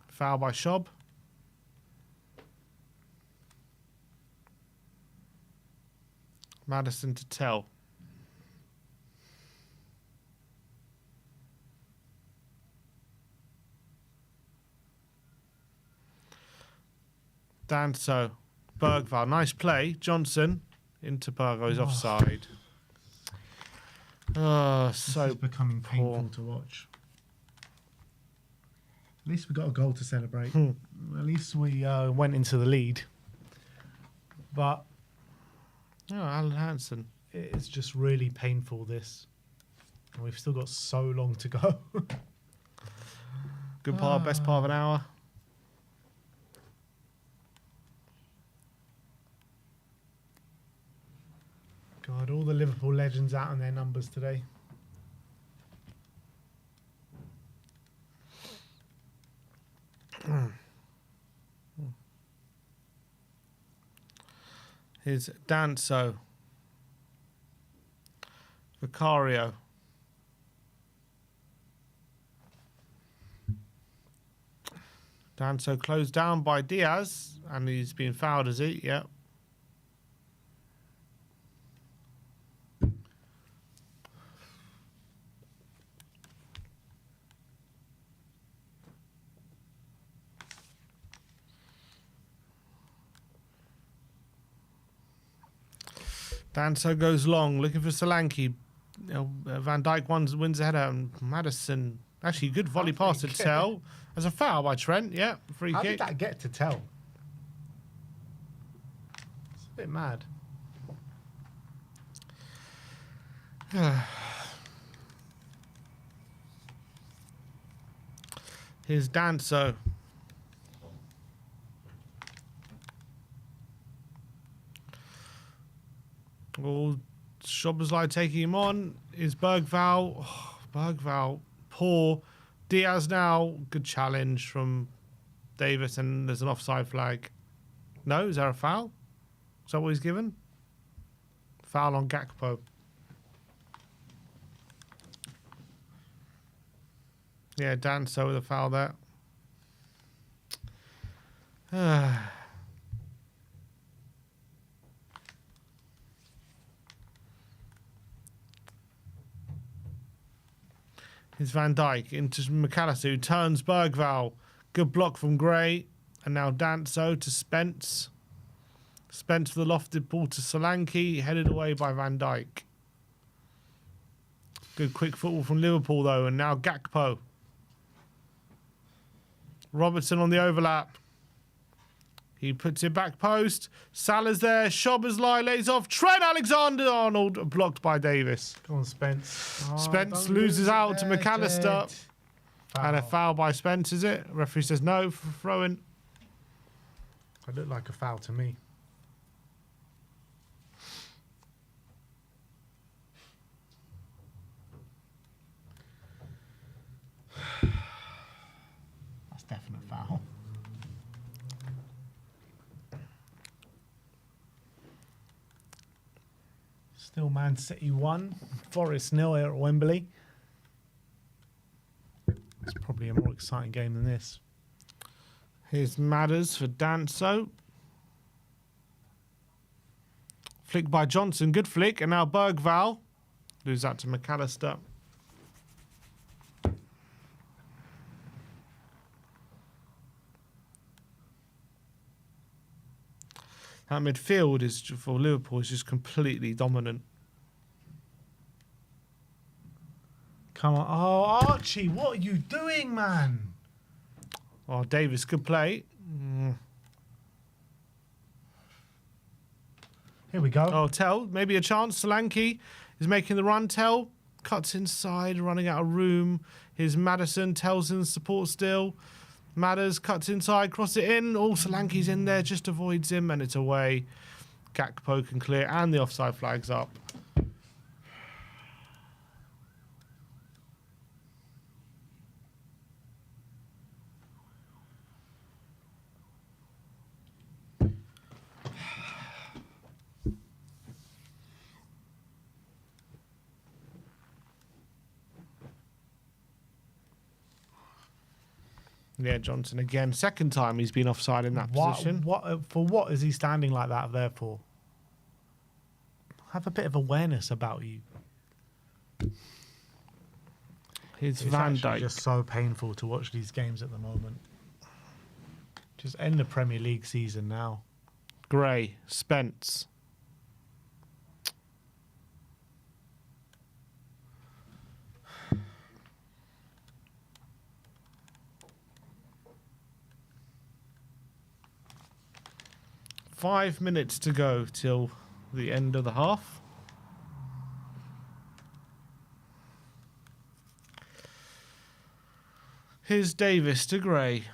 Foul by Schob. Madison to Tell. Danso. Bergvall. Nice play. Johnson into Bergo's offside. Oh, so this is becoming painful to watch. At least we got a goal to celebrate. At least we went into the lead. But Alan Hansen. it's just really painful, this. And we've still got so long to go. Good part, best part of an hour. God, all the Liverpool legends out on their numbers today. Here's Danso. Vicario. Danso closed down by Diaz, and he's been fouled, is he? Yep. Danso goes long, looking for Solanke. Van Dijk wins the header, and Madison. Actually, good volley pass to Tell. As a foul by Trent, yeah, free How kick. did that get to Tell? It's a bit mad. Here's Danso. Well, Szoboszlai taking him on. Is Bergvall. Oh, Bergvall, poor. Diaz now. Good challenge from Davis, and there's an offside flag. No, is there a foul? Is that what he's given? Foul on Gakpo. Yeah, Danso with a foul there. Here's Van Dijk into McAllister, who turns Bergvall. Good block from Gray. And now Danso to Spence. Spence with the lofted ball to Solanke, headed away by Van Dijk. Good quick football from Liverpool, though. And now Gakpo. Robertson on the overlap. He puts it back post. Salah's there. Szoboszlai lays off. Trent Alexander-Arnold blocked by Davis. Go on, Spence. Oh, Spence loses out to McAllister. And a foul by Spence, is it? Referee says no for throwing. It looked like a foul to me. That's definite foul. Still Man City 1, Forest 0 here at Wembley. It's probably a more exciting game than this. Here's Madders for Danso. Flick by Johnson. Good flick. And now Bergvall. Lose that to McAllister. That midfield is for Liverpool is just completely dominant. Come on. Oh, Archie, what are you doing, man? Oh, Davis, good play. Here we go. Oh, Tell, maybe a chance. Solanke is making the run. Tell cuts inside, running out of room. Here's Maddison. Tell's in support still. Madders cuts inside, cross it in. Oh, Solanke's in there, just avoids him, and it's away. Gakpo can clear, and the offside flag's up. Yeah, Johnson again. Second time he's been offside in that position. What is he standing like that there for? Have a bit of awareness about you. Here's It's Van actually Dijk. just so painful to watch these games at the moment. Just end the Premier League season now. Gray. Spence. Five minutes to go till the end of the half. Here's Davis to Gray.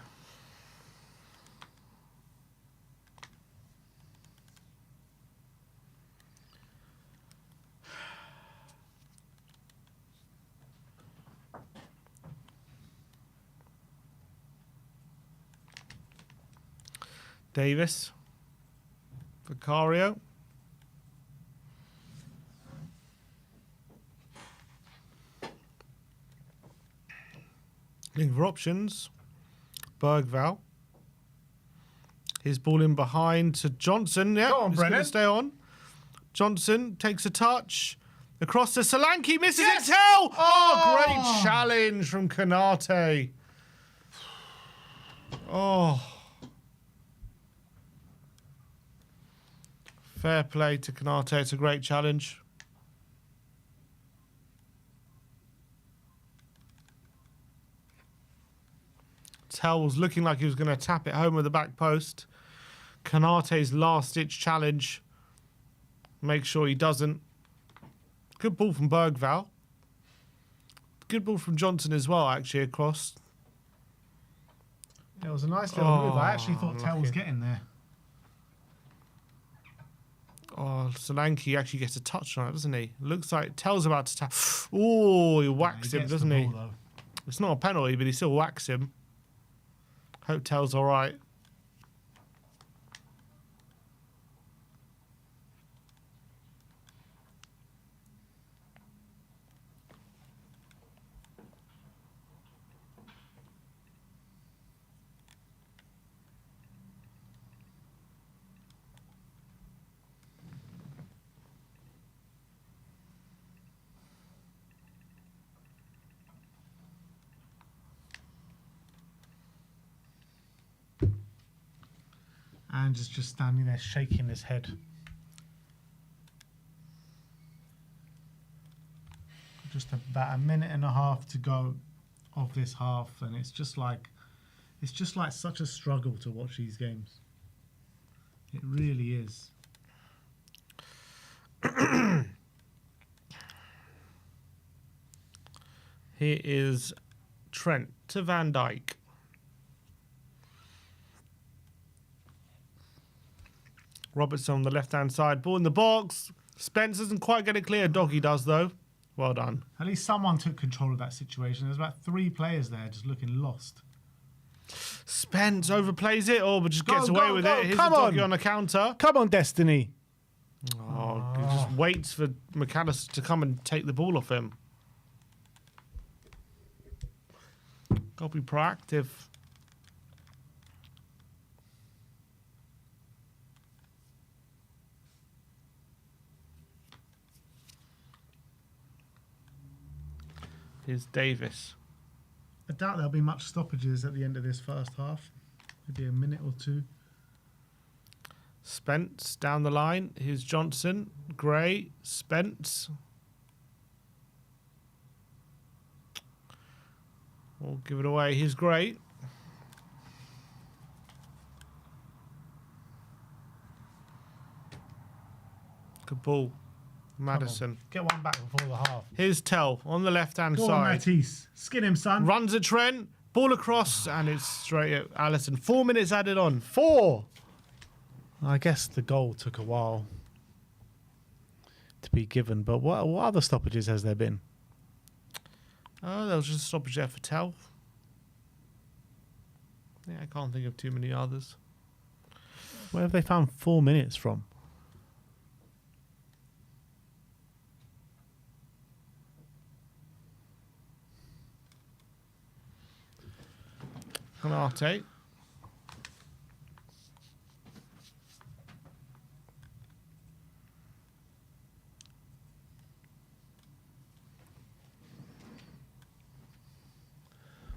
Davis. Vicario. Looking for options. Bergval. His ball in behind to Johnson. Yeah, Go on, he's going to Brennan. stay on. Johnson takes a touch. Across to Solanke. Misses Yes! it. Tell! Oh, great challenge from Konate. Oh. Fair play to Konate. It's a great challenge. Tell was looking like he was going to tap it home with the back post. Konate's last-ditch challenge. Make sure he doesn't. Good ball from Bergval. Good ball from Johnson as well, actually, across. It was a nice little move. I actually thought Tell was getting there. Oh, Solanke actually gets a touch on it, doesn't he? Looks like Tell's about to tap. Oh, he whacks him, doesn't he? It's not a penalty, but he still whacks him. Hope Tell's all right. And is just standing there shaking his head. Just about a minute and a half to go of this half, and it's just like such a struggle to watch these games. It really is. Here is Trent to Van Dijk. Robertson on the left-hand side. Ball in the box. Spence doesn't quite get it clear. Doggy does, though. Well done. At least someone took control of that situation. There's about 3 players there just looking lost. Spence overplays it, but just gets Go, away go, with go. it. Here's Come the Doggy on. on the counter. Come on, Destiny. Oh, he just waits for McAllister to come and take the ball off him. Got to be proactive. Here's Davis. I doubt there'll be much stoppages at the end of this first half. Maybe a minute or 2. Spence down the line. Here's Johnson. Gray. Spence. We'll give it away. Here's Gray. Ball. Maddison. Get one back before the half. Here's Tell on the left-hand Go on, side. Matisse. Skin him, son. Runs at Trent. Ball across, and it's straight at Allison. 4 minutes added on. 4. I guess the goal took a while to be given, but what other stoppages has there been? Oh, there was just a stoppage there for Tell. Yeah, I can't think of too many others. Where have they found 4 minutes from? Konate.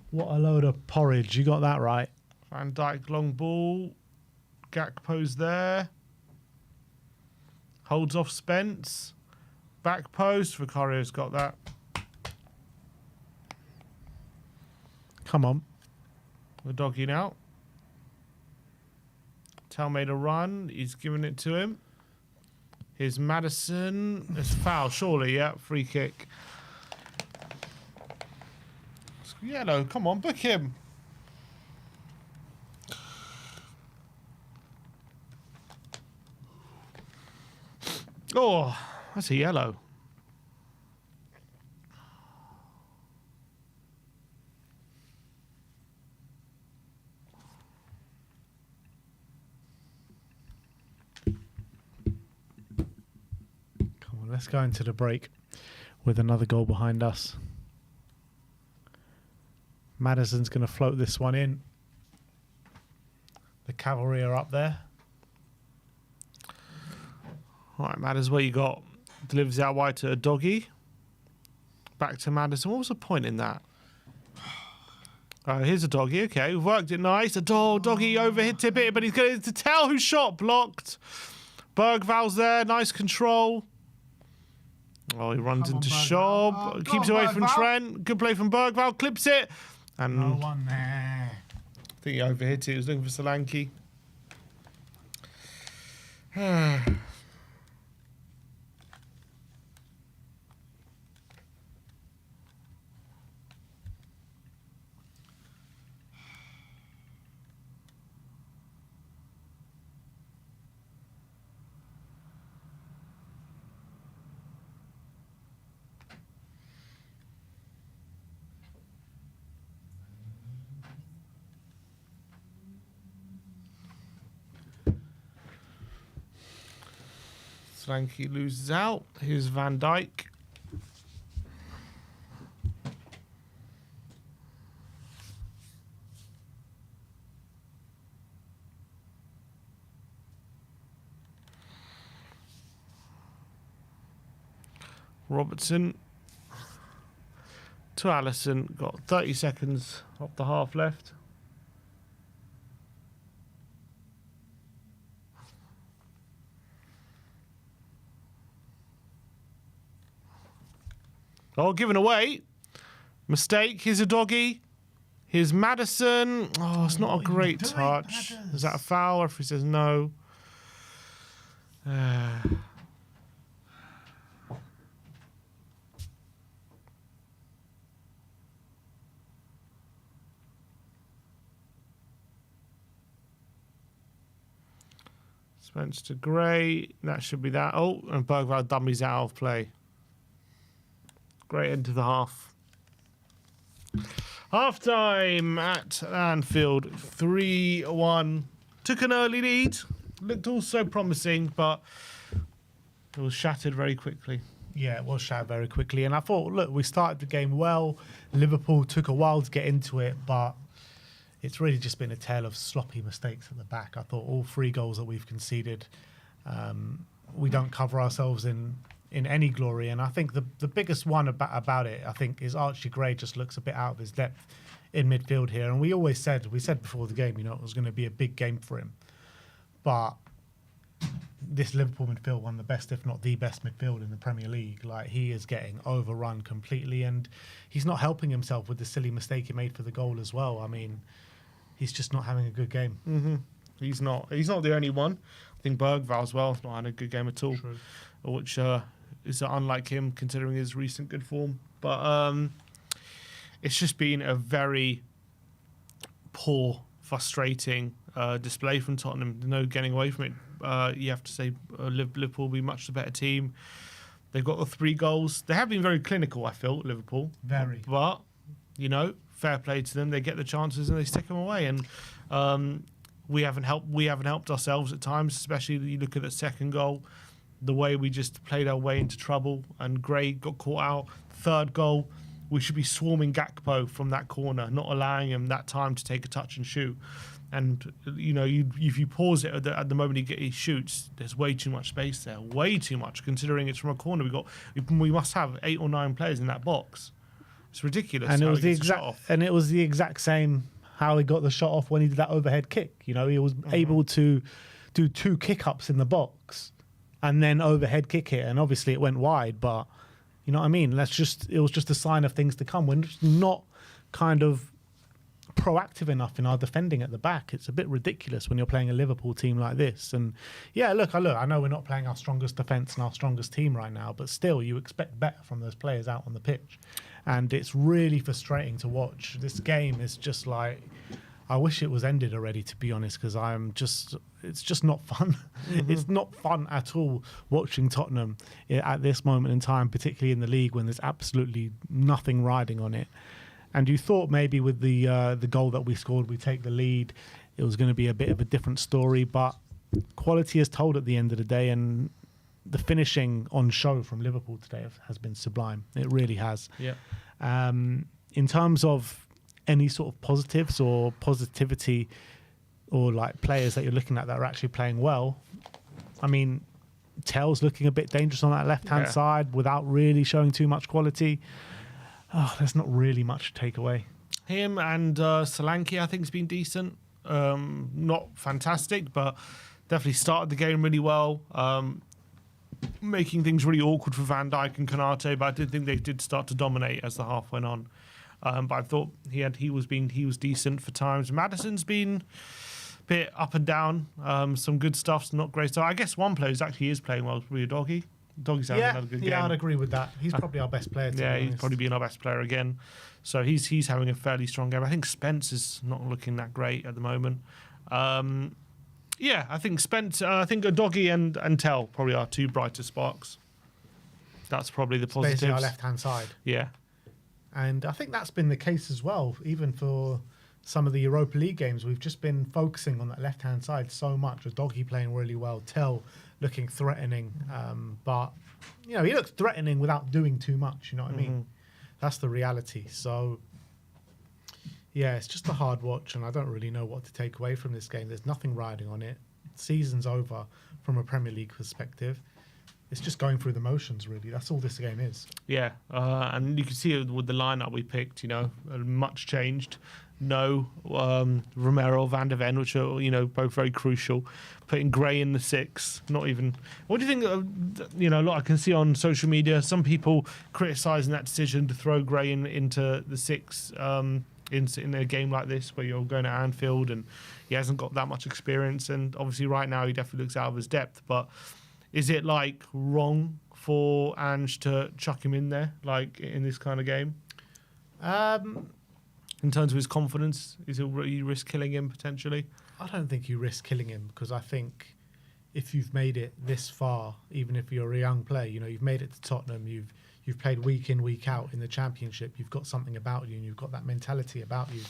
What a load of porridge. You got that right. Van Dijk long ball. Gakpo's there. Holds off Spence. Back post. Vicario's got that. Come on. The doggy now. Tell made a run. He's giving it to him. Here's Maddison. It's foul, surely. Yeah, free kick. Yellow, come on, book him. Oh, that's a yellow. Come on, let's go into the break with another goal behind us. Maddison's going to float this one in. The cavalry are up there. All right, Maddison, what you got? Delivers out wide to a doggy. Back to Maddison. What was the point in that? Oh, here's a doggy. Okay, we've worked it nice. A doggy overhit tip it, but he's going to tell who shot blocked. Bergval's there. Nice control. Oh, he runs into Schob. Keeps away from Trent. Good play from Bergval. Clips it. And no one there. I think he overhit it. He was looking for Solanke. Solanke loses out. Here's Van Dijk. Robertson to Allison. Got 30 seconds off the half left. Oh, given away. Mistake. Here's a doggy. Here's Maddison. Oh, it's not a great touch. Is that a foul? Or if he says no. Spence to Gray. That should be that. Oh, and Bergvall dummies out of play. Great end to the half. Half time at Anfield. 3-1. Took an early lead. Looked all so promising, but it was shattered very quickly. Yeah, it was shattered very quickly. And I thought, look, we started the game well. Liverpool took a while to get into it, but it's really just been a tale of sloppy mistakes at the back. I thought all 3 goals that we've conceded, we don't cover ourselves in any glory. And I think the biggest one about it, I think, is Archie Gray just looks a bit out of his depth in midfield here. And we said before the game, it was going to be a big game for him. But this Liverpool midfield, one of the best, if not the best midfield in the Premier League, like, he is getting overrun completely, and he's not helping himself with the silly mistake he made for the goal as well. I mean, he's just not having a good game. Mm-hmm. He's not the only one. I think Bergval as well has not had a good game at all. True. which is unlike him considering his recent good form. But it's just been a very poor, frustrating display from Tottenham. No getting away from it. You have to say Liverpool will be much the better team. They've got the 3 goals. They have been very clinical, I feel, Liverpool. Very. But, fair play to them. They get the chances and they stick them away. And we haven't helped ourselves at times, especially you look at the second goal, the way we just played our way into trouble and Gray got caught out. Third goal, we should be swarming Gakpo from that corner, not allowing him that time to take a touch and shoot. And, if you pause it at the moment he shoots, there's way too much space there. Way too much, considering it's from a corner. We must have 8 or 9 players in that box. It's ridiculous. And it was the exact same how he got the shot off when he did that overhead kick. He was able to do 2 kick-ups in the box and then overhead kick it. And obviously it went wide, but you know what I mean? It was just a sign of things to come. We're just not kind of proactive enough in our defending at the back. It's a bit ridiculous when you're playing a Liverpool team like this. And yeah, look, I know we're not playing our strongest defence and our strongest team right now, but still you expect better from those players out on the pitch. And it's really frustrating to watch. This game is just like, I wish it was ended already, to be honest, because it's just not fun. It's not fun at all watching Tottenham at this moment in time, particularly in the league when there's absolutely nothing riding on it. And you thought maybe with the goal that we scored, we take the lead, it was going to be a bit of a different story. But quality is told at the end of the day, and the finishing on show from Liverpool today has been sublime. It really has. Yeah. In terms of any sort of positives or positivity or like players that you're looking at that are actually playing well, I mean, Tell's looking a bit dangerous on that left-hand side without really showing too much quality. There's not really much to take away. Him and Solanke, I think, has been decent. Not fantastic, but definitely started the game really well. Making things really awkward for Van Dijk and Konate, but I did think they did start to dominate as the half went on. But I thought he was decent for times. Maddison's been a bit up and down. Some good stuff, some not great stuff. I guess one player who actually is playing well is really Doggy. Doggy's having another good game. Yeah, I'd agree with that. He's probably our best player. He's probably been our best player again. So he's having a fairly strong game. I think Spence is not looking that great at the moment. I think Spence. I think Doggy and Tell probably are 2 brighter sparks. That's probably the positives. Basically our left-hand side. Yeah. And I think that's been the case as well, even for some of the Europa League games. We've just been focusing on that left-hand side so much, with Doggy playing really well, Tell looking threatening. But, he looks threatening without doing too much, you know what I mean? That's the reality. So, yeah, it's just a hard watch, and I don't really know what to take away from this game. There's nothing riding on it. Season's over from a Premier League perspective. It's just going through the motions, really. That's all this game is. Yeah, and you can see it with the lineup we picked, much changed. No Romero, Van der Ven, which are, both very crucial. Putting Gray in the 6, not even... What do you think, a lot I can see on social media, some people criticising that decision to throw Gray into the 6 in a game like this where you're going to Anfield and he hasn't got that much experience, and obviously right now he definitely looks out of his depth, but... Is it wrong for Ange to chuck him in there, in this kind of game? In terms of his confidence, you risk killing him potentially? I don't think you risk killing him, because I think if you've made it this far, even if you're a young player, you've made it to Tottenham, you've played week in, week out in the Championship, you've got something about you and you've got that mentality about you.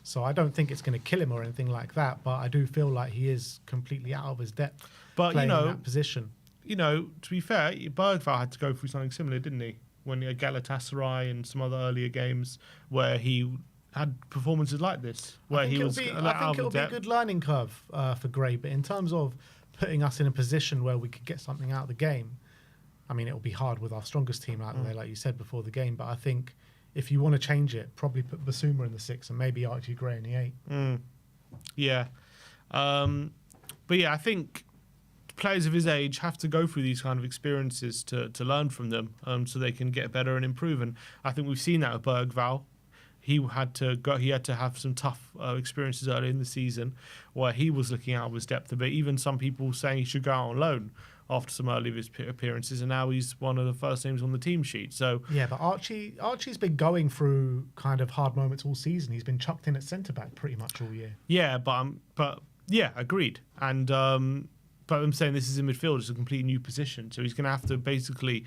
So I don't think it's going to kill him or anything like that, but I do feel like he is completely out of his depth playing in that position. To be fair, Bergvall had to go through something similar, didn't he? When he had Galatasaray and some other earlier games where he had performances like this, where he was out of depth. I think it'll be a good learning curve for Gray, but in terms of putting us in a position where we could get something out of the game, I mean, it'll be hard with our strongest team out there, like you said before the game, but I think if you want to change it, probably put Basuma in the 6 and maybe Archie Gray in the 8. Yeah. But yeah, I think players of his age have to go through these kind of experiences to learn from them, so they can get better and improve. And I think we've seen that with Bergvall. He had to have some tough experiences early in the season where he was looking out of his depth a bit. Even some people saying he should go out on loan, after some early appearances, and now he's one of the first names on the team sheet. So yeah, but Archie's been going through kind of hard moments all season. He's been chucked in at centre back pretty much all year. yeah, but yeah, agreed. And but I'm saying this is in midfield; it's a completely new position, so he's going to have to basically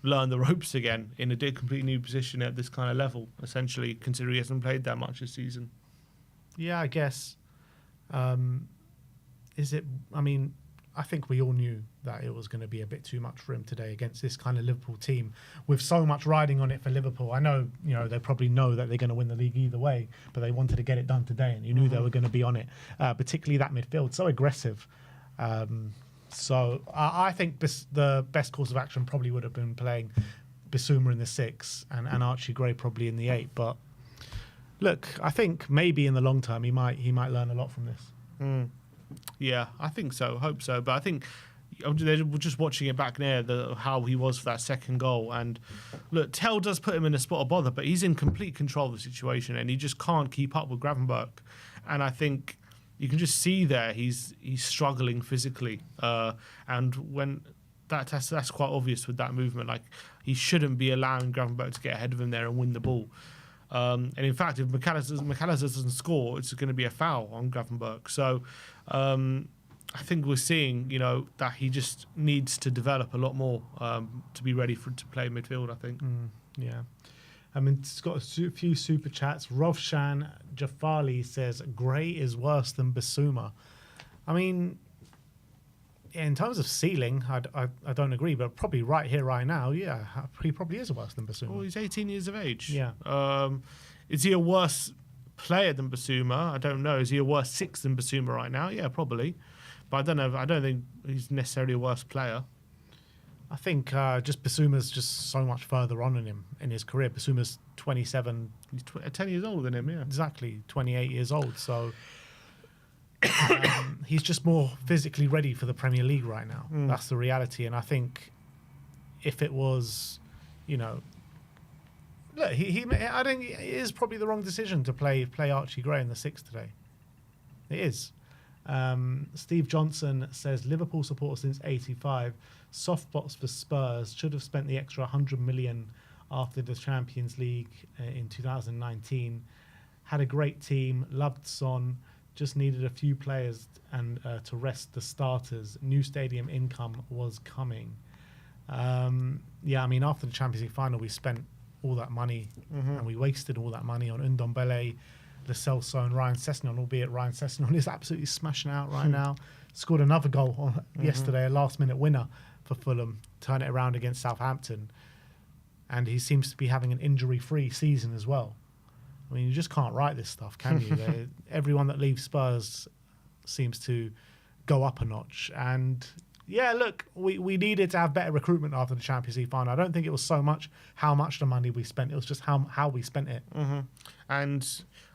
learn the ropes again in a completely new position at this kind of level. Essentially, considering he hasn't played that much this season. Yeah, I guess. Is it? I mean, I think we all knew that it was going to be a bit too much for him today against this kind of Liverpool team with so much riding on it for Liverpool. I know, they probably know that they're going to win the league either way, but they wanted to get it done today, and you knew they were going to be on it, particularly that midfield, so aggressive. So I think the best course of action probably would have been playing Bissouma in the 6 and Archie Gray probably in the 8. But look, I think maybe in the long term he might learn a lot from this. Yeah, I think so. Hope so. But I think we're just watching it back there, how he was for that second goal. And look, Tell does put him in a spot of bother, but he's in complete control of the situation, and he just can't keep up with Gravenberch. And I think you can just see there he's struggling physically. And when that's quite obvious with that movement. Like, he shouldn't be allowing Gravenberch to get ahead of him there and win the ball. And in fact, if McAllister doesn't score, it's going to be a foul on Gravenberch. So I think we're seeing, that he just needs to develop a lot more to be ready to play midfield, I think. Yeah. I mean, it's got a few super chats. Rovshan Jafali says, Gray is worse than Bissouma. I mean, in terms of ceiling, I don't agree, but probably right here, right now, yeah, he probably is worse than Bissouma. Well, he's 18 years of age. Yeah. Is he a worse player than Bissouma? I don't know. Is he a worse 6 than Bissouma right now? Yeah, probably. But I don't know. I don't think he's necessarily a worse player. I think just Bissouma's just so much further on in his career. Bissouma's 27. He's 10 years older than him, yeah. Exactly, 28 years old. So he's just more physically ready for the Premier League right now. That's the reality. And I think if it was, look, I think it is probably the wrong decision to play Archie Gray in the 6 today. It is. Steve Johnson says, Liverpool supporter since 85. Soft spots for Spurs. Should have spent the extra 100 million after the Champions League in 2019. Had a great team. Loved Son. Just needed a few players and to rest the starters. New stadium income was coming. Yeah, I mean, after the Champions League final, we spent all that money and we wasted all that money on Ndombele, Lo Celso and Ryan Sessegnon, albeit Ryan Sessegnon is absolutely smashing out right now. Scored another goal yesterday, a last-minute winner for Fulham, turn it around against Southampton. And he seems to be having an injury-free season as well. I mean, you just can't write this stuff, can you? Everyone that leaves Spurs seems to go up a notch. And, yeah, look, we needed to have better recruitment after the Champions League final. I don't think it was so much how much the money we spent. It was just how we spent it. And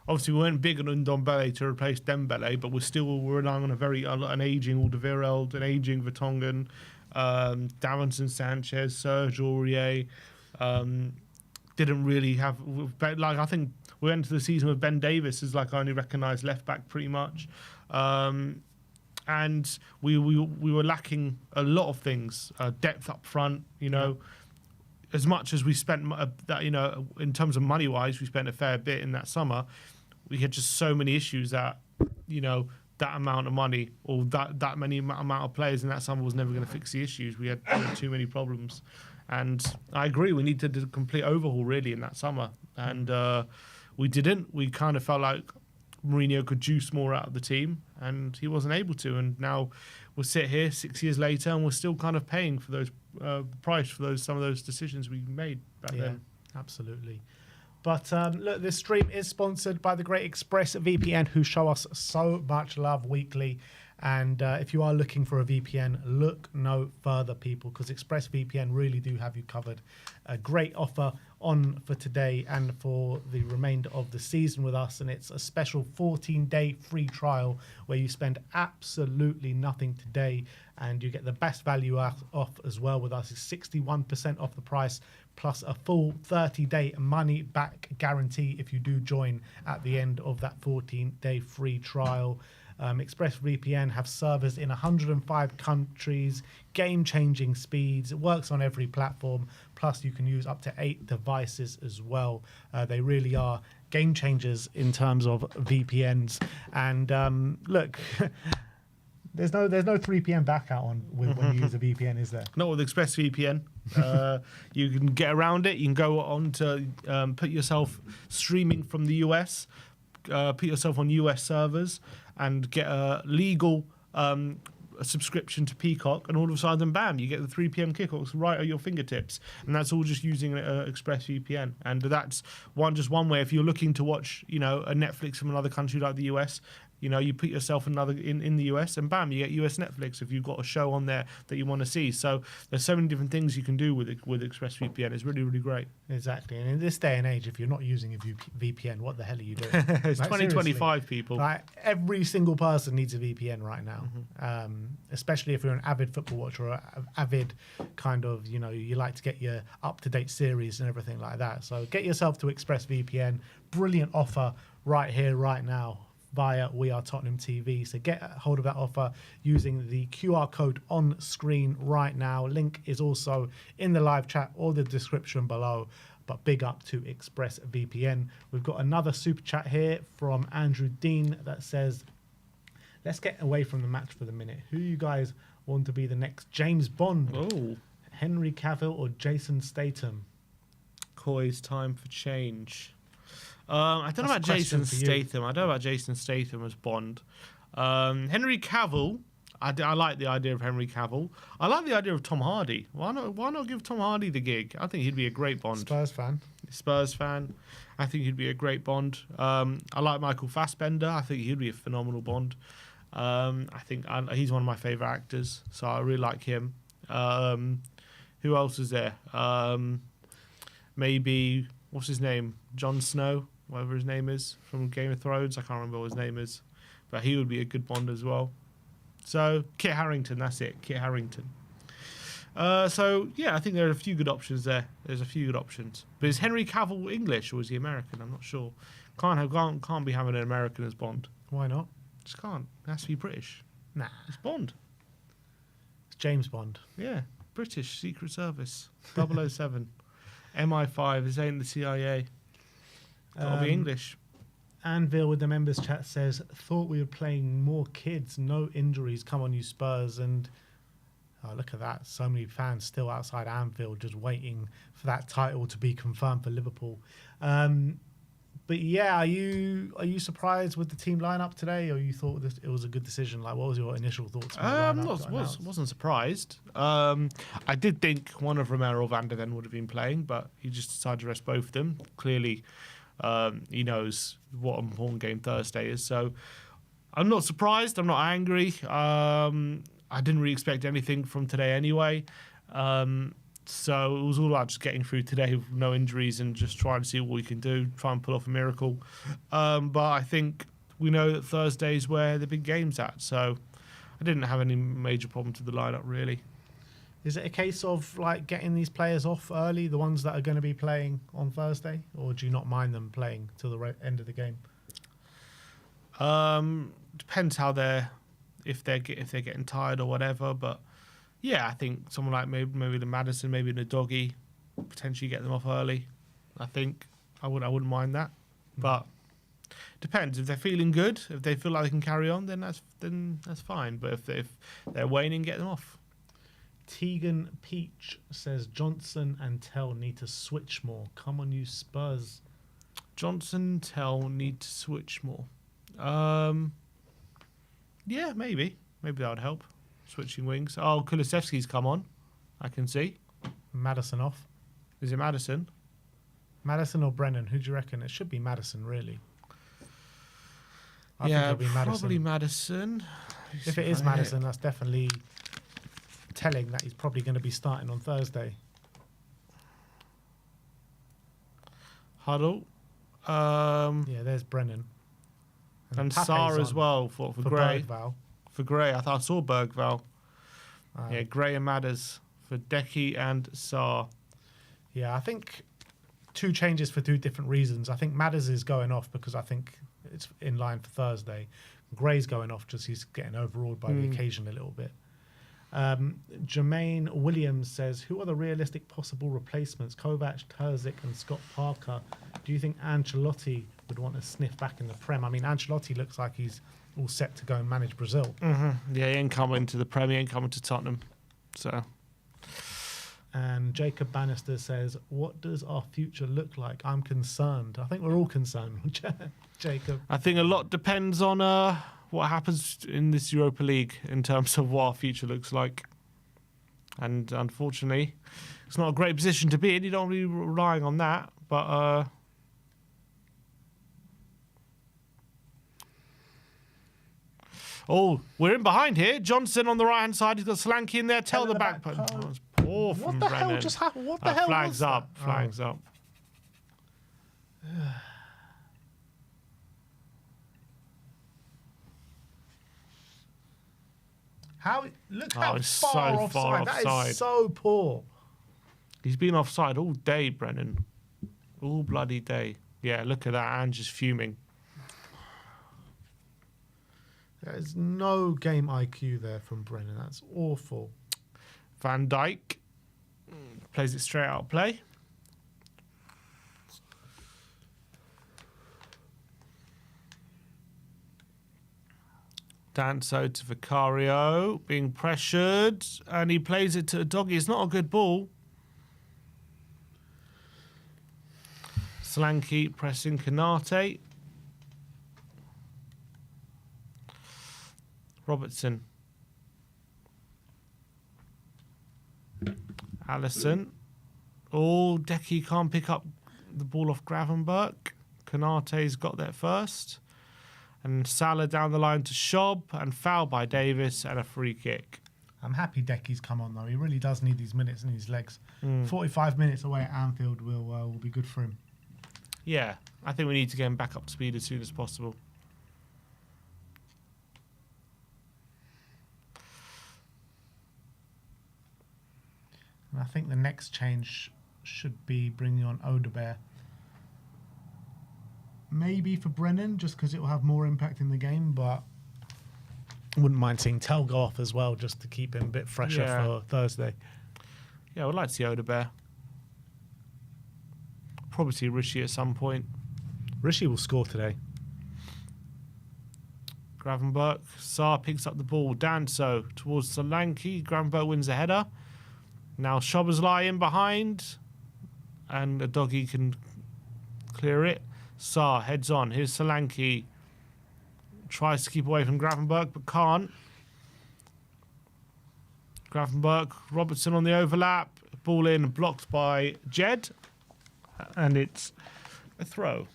obviously we weren't big on Ndombele to replace Dembele, but we're relying on an ageing Alderweireld, an ageing Vertonghen, Davinson Sanchez, Serge Aurier. Didn't really have, I think we went into the season with Ben Davis as our only recognised left back pretty much. And we were lacking a lot of things, depth up front, as much as we spent in terms of money wise, we spent a fair bit in that summer. We had just so many issues that, that amount of money or that many amount of players in that summer was never going to fix the issues. We had too many problems. And I agree, we needed a complete overhaul really in that summer. And we didn't. We kind of felt like Mourinho could juice more out of the team and he wasn't able to. And now we'll sit here 6 years later and we're still kind of paying for those price for some of those decisions we made back then. Absolutely. But look, this stream is sponsored by the great ExpressVPN, who show us so much love weekly. And if you are looking for a VPN, look no further, people, because ExpressVPN really do have you covered. A great offer on for today and for the remainder of the season with us. And it's a special 14-day free trial where you spend absolutely nothing today and you get the best value off as well with us. It's 61% off the price plus a full 30-day money-back guarantee if you do join at the end of that 14-day free trial. ExpressVPN have servers in 105 countries, game-changing speeds. It works on every platform. Plus, you can use up to 8 devices as well. They really are game changers in terms of VPNs. And look, there's no 3 p.m. backout on when you use a VPN, is there? Not with ExpressVPN. You can get around it. You can go on to put yourself streaming from the US, put yourself on US servers, and get a legal a subscription to Peacock, and all of a sudden, bam, you get the 3 p.m. kickoffs right at your fingertips, and that's all just using ExpressVPN. And that's one way. If you're looking to watch, a Netflix from another country like the US, you put yourself in the US, and bam, you get US Netflix if you've got a show on there that you want to see. So there's so many different things you can do with ExpressVPN. It's really, really great. Exactly. And in this day and age, if you're not using a VPN, what the hell are you doing? It's like, 2025, people. Like, every single person needs a VPN right now, especially if you're an avid football watcher or avid kind of, you like to get your up-to-date series and everything like that. So get yourself to ExpressVPN. Brilliant offer right here, right now, via WeAreTottenhamTV. So get hold of that offer using the QR code on screen right now. Link is also in the live chat or the description below. But big up to ExpressVPN. We've got another super chat here from Andrew Dean that says, let's get away from the match for the minute. Who you guys want to be the next James Bond? Oh, Henry Cavill or Jason Statham? Coy's time for change. I don't know about Jason Statham. I don't know about Jason Statham as Bond. Henry Cavill. I like the idea of Henry Cavill. I like the idea of Tom Hardy. Why not give Tom Hardy the gig? I think he'd be a great Bond. Spurs fan. I think he'd be a great Bond. I like Michael Fassbender. I think he'd be a phenomenal Bond. I think he's one of my favourite actors, so I really like him. Who else is there? Maybe, what's his name? Jon Snow, whatever his name is, from Game of Thrones. I can't remember what his name is. But he would be a good Bond as well. So, Kit Harington, that's it. Kit Harington. So, yeah, I think there are a few good options there. There's a few good options. But is Henry Cavill English or is he American? I'm not sure. Can't be having an American as Bond. Why not? Just can't. It has to be British. Nah. It's Bond. It's James Bond. Yeah. British Secret Service. 007. MI5. This ain't the CIA. Gotta be English. Anvil with the members chat says, thought we were playing more kids, no injuries, come on you Spurs. And oh, look at that, so many fans still outside Anfield just waiting for that title to be confirmed for Liverpool. But yeah, are you surprised with the team lineup today, or you thought it was a good decision? Like, what was your initial thoughts? Wasn't surprised. I did think one of Romero or Van der Ven would have been playing, but he just decided to rest both of them. Clearly, he knows what an important game Thursday is. So I'm not surprised. I'm not angry. I didn't really expect anything from today anyway. So it was all about just getting through today with no injuries and just trying to see what we can do, try and pull off a miracle. But I think we know that Thursday's where the big game's at. So I didn't have any major problems with the lineup, really. Is it a case of like getting these players off early, the ones that are going to be playing on Thursday, or do you not mind them playing till the end of the game? Depends how if they're getting tired or whatever. But yeah, I think someone like maybe the Maddison, maybe the Doggy, potentially get them off early. I think I wouldn't mind that, but depends. If they're feeling good, if they feel like they can carry on, then that's fine. But if they're waning, get them off. Tegan Peach says Johnson and Tell need to switch more. Come on, you Spurs. Johnson, Tell need to switch more. Yeah, maybe that would help. Switching wings. Oh, Kulusevski's come on. I can see. Maddison off. Is it Maddison? Maddison or Brennan? Who do you reckon? It should be Maddison, really. I think it'll be Maddison. Probably Maddison. If it is Maddison, that's definitely telling that he's probably going to be starting on Thursday. Huddle. Yeah, there's Brennan. And Sarr as well for Gray. Bergval. For Gray, I saw Bergval. Yeah, Gray and Madders for Decky and Sarr. Yeah, I think two changes for two different reasons. I think Madders is going off because I think it's in line for Thursday. Gray's going off just he's getting overawed by the occasion a little bit. Jermaine Williams says, who are the realistic possible replacements? Kovac, Terzic and Scott Parker. Do you think Ancelotti would want to sniff back in the Prem? I mean, Ancelotti looks like he's all set to go and manage Brazil. Yeah, he ain't coming to the Prem, he ain't coming to Tottenham. So... And Jacob Bannister says, what does our future look like? I'm concerned. I think we're all concerned, Jacob. I think a lot depends on what happens in this Europa League in terms of what our future looks like. And unfortunately, it's not a great position to be in. You don't want to be relying on that. But oh, we're in behind here. Johnson on the right-hand side. He's got Solanke in there. Tell the back. Poor from What the Brennan. hell just happened? What the hell Flags was up. that? Flags up. Look how it's far so offside. far That offside. is so poor. He's been offside all day, Brennan. All bloody day. Yeah, look at that. And just fuming. There's no game IQ there from Brennan. That's awful. Van Dijk plays it straight out of play. Danso to Vicario, being pressured, and he plays it to a doggy. It's not a good ball. Solanke pressing Konate. Robertson. Allison. Oh, Decky can't pick up the ball off Gravenberch. Konate's got there first. And Salah down the line to Schob, and foul by Davis, and a free kick. I'm happy Decky's come on, though. He really does need these minutes in his legs. 45 minutes away at Anfield will be good for him. Yeah, I think we need to get him back up to speed as soon as possible. And I think the next change should be bringing on Odebear. Maybe for Brennan, just because it will have more impact in the game, but wouldn't mind seeing Tell go off as well, just to keep him a bit fresher for Thursday. Yeah, I would like to see Odebear. Probably see Rishi at some point. Rishi will score today. Gravenberch. Saar picks up the ball. Danso towards Solanke. Gravenberch wins the header. Now Szoboszlai in behind. And a doggy can clear it. Saar heads on. Here's Solanke. Tries to keep away from Gravenberch, but can't. Gravenberch. Robertson on the overlap. Ball in, blocked by Jed. And it's a throw.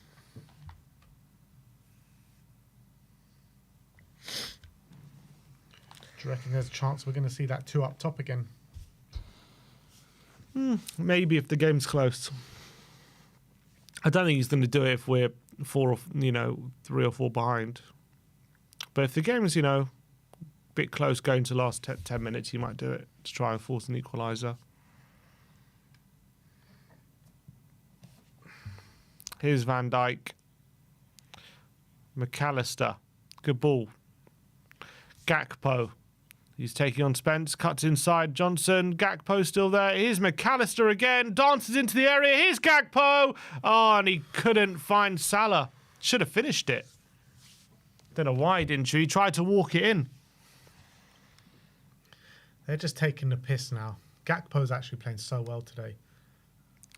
Do you reckon there's a chance we're going to see that 2 up top again? Maybe if the game's close. I don't think he's going to do it if we're 3 or 4 behind. But if the game is, a bit close going to the last 10 minutes, he might do it to try and force an equaliser. Here's Van Dijk. McAllister. Good ball. Gakpo. He's taking on Spence. Cuts inside. Johnson. Gakpo still there. Here's McAllister again. Dances into the area. Here's Gakpo. Oh, and he couldn't find Salah. Should have finished it. Don't know why he didn't. He tried to walk it in. They're just taking the piss now. Gakpo's actually playing so well today.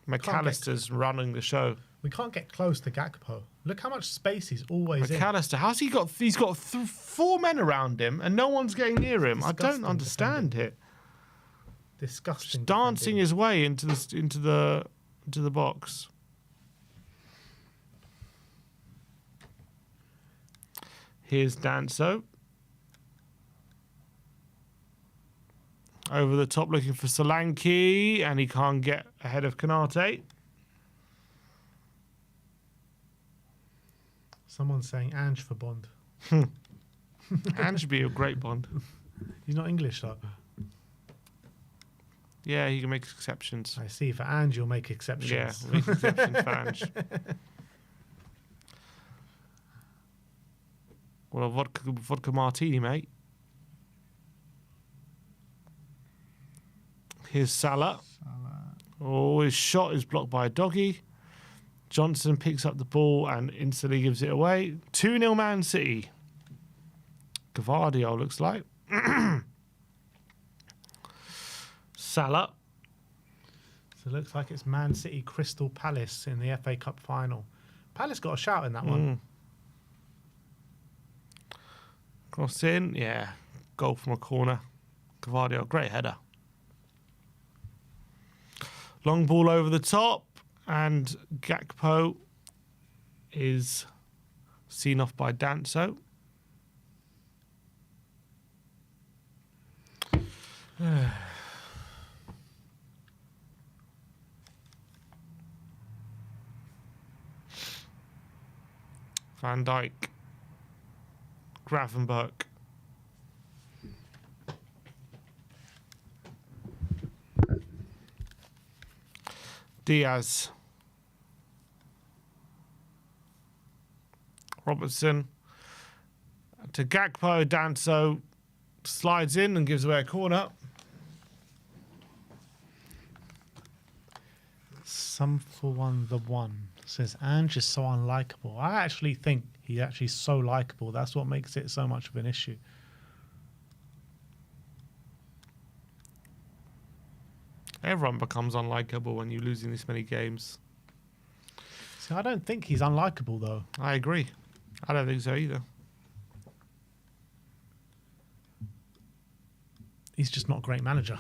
McAllister's running the show. We can't get close to Gakpo. Look how much space he's always in. McAllister, how's he got? He's got 4 men around him, and no one's getting near him. I don't understand it. Disgusting. Just dancing his way into the box. Here's Danso. Over the top looking for Solanke, and he can't get ahead of Konate. Someone's saying Ange for Bond. Ange would be a great Bond. He's not English, though. Yeah, he can make exceptions. I see. For Ange, you'll make exceptions. Yeah, make exceptions for Ange. Well, a vodka martini, mate. Here's Salah. Oh, his shot is blocked by a doggy. Johnson picks up the ball and instantly gives it away. 2-0 Man City. Gavardio looks like. Salah. So it looks like it's Man City Crystal Palace in the FA Cup final. Palace got a shout in that one. Cross in. Yeah. Goal from a corner. Gavardio, great header. Long ball over the top. And Gakpo is seen off by Danso. Van Dijk. Gravenberch. Diaz. Robertson. To Gakpo. Danso slides in and gives away a corner. Some for one, the one says Ange is so unlikable. I actually think he's actually so likable. That's what makes it so much of an issue. Everyone becomes unlikable when you're losing this many games. See, I don't think he's unlikable though. I agree. I don't think so either. He's just not a great manager.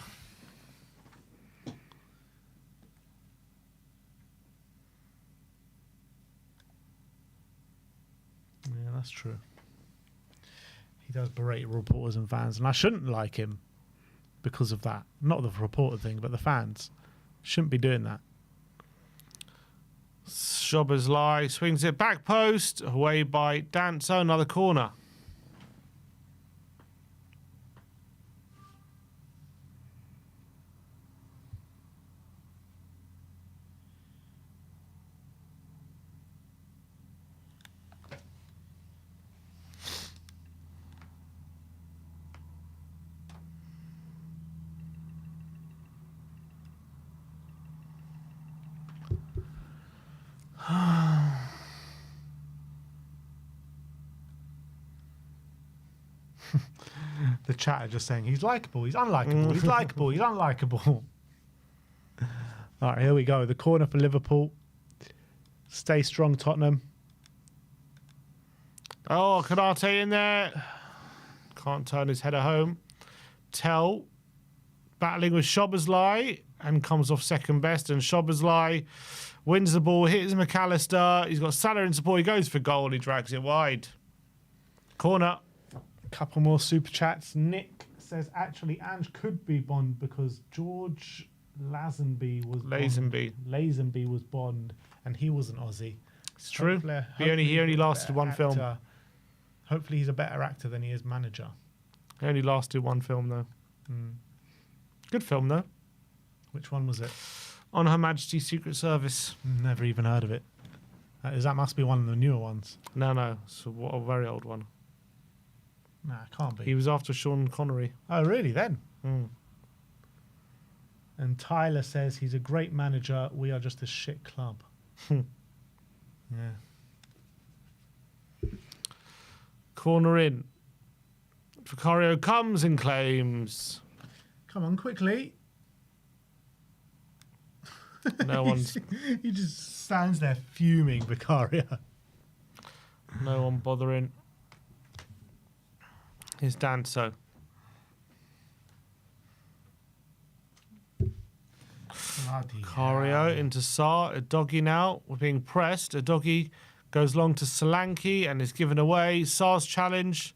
Yeah, that's true. He does berate reporters and fans, and I shouldn't like him because of that. Not the reporter thing, but the fans. Shouldn't be doing that. Szoboszlai swings it back post, away by Danso, another corner. The chat are just saying he's likable, he's unlikable, he's likable, he's unlikable. All right, here we go. The corner for Liverpool. Stay strong, Tottenham. Oh, Konate in there. Can't turn his header home. Tell battling with Szoboszlai and comes off second best. And Szoboszlai wins the ball, hits McAllister. He's got Salah in support. He goes for goal. He drags it wide. Corner. Couple more super chats. Nick says actually Ange could be Bond because George Lazenby was Lazenby was Bond and he was an Aussie. It's true. He only lasted one film. Hopefully he's a better actor than he is manager. He only lasted one film though. Good film though. Which one was it? On Her Majesty's Secret Service. Never even heard of it. That must be one of the newer ones. No. It's a very old one. Nah, it can't be. He was after Sean Connery. Oh, really? Then? And Tyler says he's a great manager. We are just a shit club. Yeah. Corner in. Vicario comes and claims. Come on, quickly. No one's. He just stands there fuming, Vicario. No one bothering. Here's Danso. Vicario into Sarr. A doggy now. We're being pressed. A doggy goes long to Solanke and is given away. Sarr's challenge.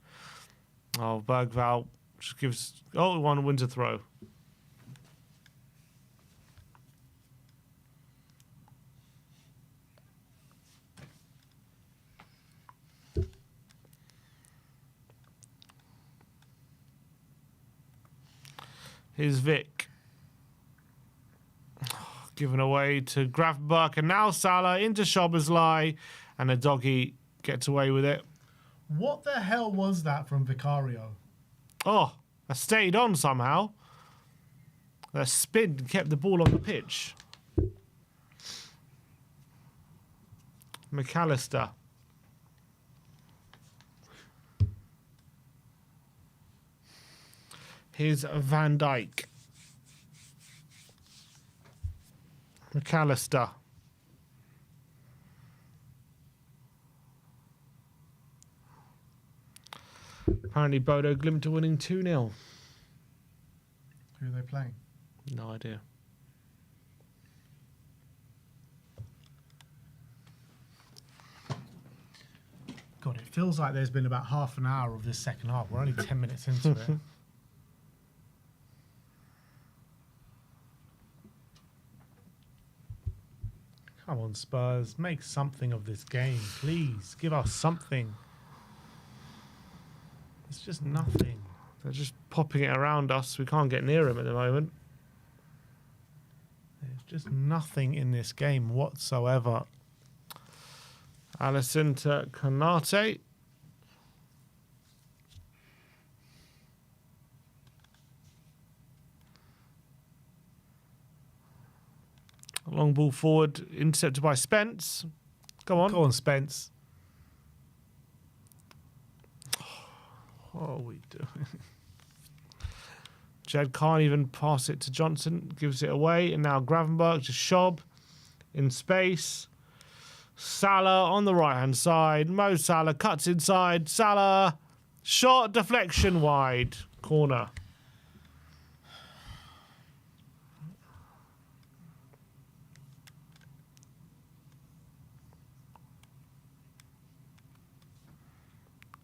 Oh, Bergvall just gives. Oh, one wins a throw. Here's Vic. given away to Gravenberch, and now Salah into Szoboszlai, and a doggy gets away with it. What the hell was that from Vicario? Oh, I stayed on somehow. That spin kept the ball on the pitch. McAllister. Here's Van Dijk. McAllister. Apparently Bodo Glimt are winning 2-0. Who are they playing? No idea. God, it feels like there's been about half an hour of this second half. We're only 10 minutes into it. Come on, Spurs. Make something of this game, please. Give us something. It's just nothing. They're just popping it around us. We can't get near them at the moment. There's just nothing in this game whatsoever. Alisson to Konate. A long ball forward, intercepted by Spence. Go on. Go on, Spence. What are we doing? Jed can't even pass it to Johnson. Gives it away. And now Gravenberch to Schob in space. Salah on the right-hand side. Mo Salah cuts inside. Salah. Shot, deflection wide. Corner.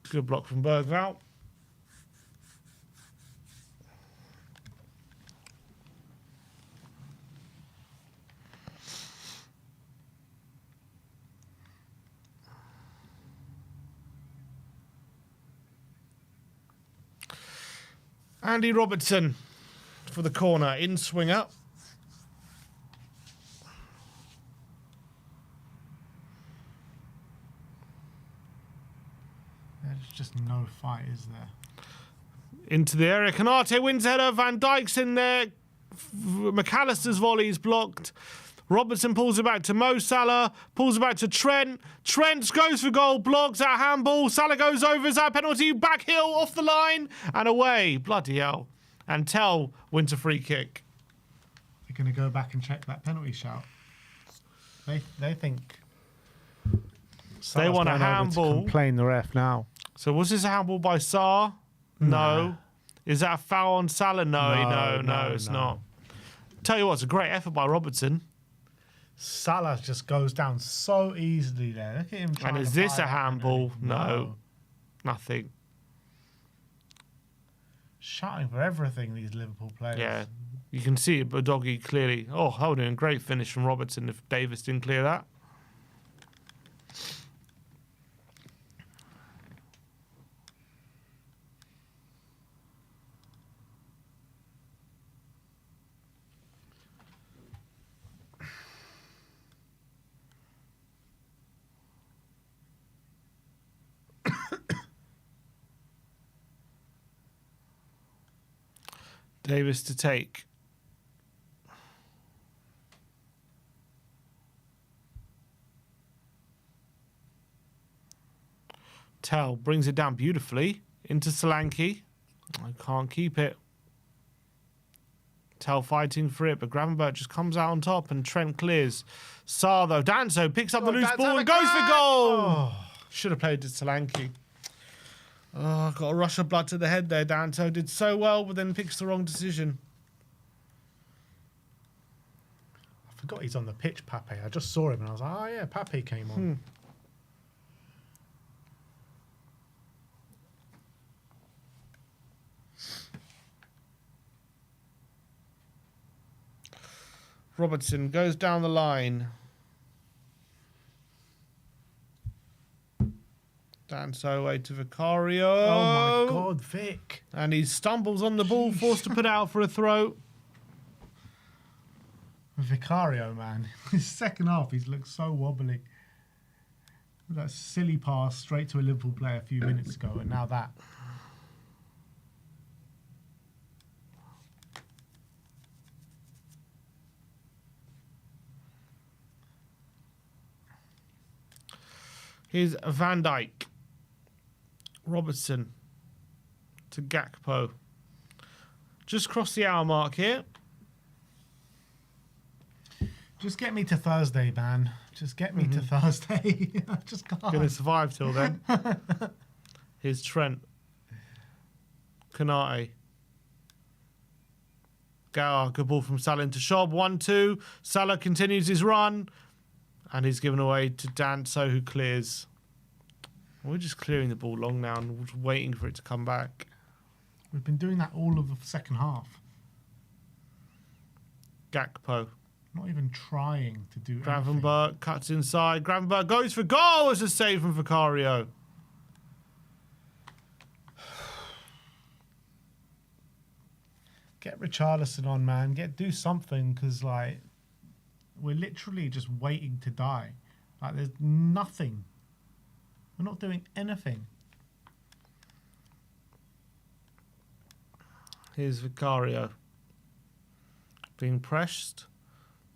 Good block from Bergvall. Andy Robertson for the corner, in swinger. There's just no fight, is there? Into the area. Konate wins header. Van Dijk's in there. McAllister's volley is blocked. Robertson pulls it back to Mo Salah. Pulls it back to Trent. Trent goes for goal. Blocks out handball. Salah goes over. Is that a penalty? Back heel off the line. And away. Bloody hell. And Tell wins a free kick. They're going to go back and check that penalty shout. They think... They want a handball. Complain the ref now. So was this a handball by Sarr? No. Is that a foul on Salah? No, it's not. Tell you what, it's a great effort by Robertson. Salah just goes down so easily there. Look at him trying And is to this buy a it. handball? No. Nothing. Shouting for everything, these Liverpool players. Yeah. You can see it, but Doggy clearly. Oh, holding. Great finish from Robertson if Davis didn't clear that. Davis to take. Tell brings it down beautifully into Solanke. I can't keep it. Tell fighting for it, but Gravenberch just comes out on top and Trent clears. Sarr though, Danso picks up the loose ball and goes for goal. Oh. Should have played to Solanke. Oh, got a rush of blood to the head there. Danto did so well, but then picks the wrong decision. I forgot he's on the pitch, Pape. I just saw him and I was like, oh yeah, Pape came on. Robertson goes down the line. Danso away to Vicario. Oh my God, Vic. And he stumbles on the ball, forced to put out for a throw. Vicario, man. His second half, he's looked so wobbly. That silly pass straight to a Liverpool player a few minutes ago, and now that. Here's Van Dijk. Robertson to Gakpo. Just crossed the hour mark here. Just get me to Thursday, man. Just get me to Thursday. I just can't. Gonna survive till then. Here's Trent. Kanate. Gower, good ball from Salah into Schob. 1-2. Salah continues his run. And he's given away to Danso, who clears. We're just clearing the ball long now and just waiting for it to come back. We've been doing that all of the second half. Gakpo. Not even trying to do anything. Gravenberch cuts inside. Gravenberch goes for goal as a save from Vicario. Get Richarlison on, man. Do something, because like we're literally just waiting to die. Like there's nothing. We're not doing anything. Here's Vicario. Being pressed.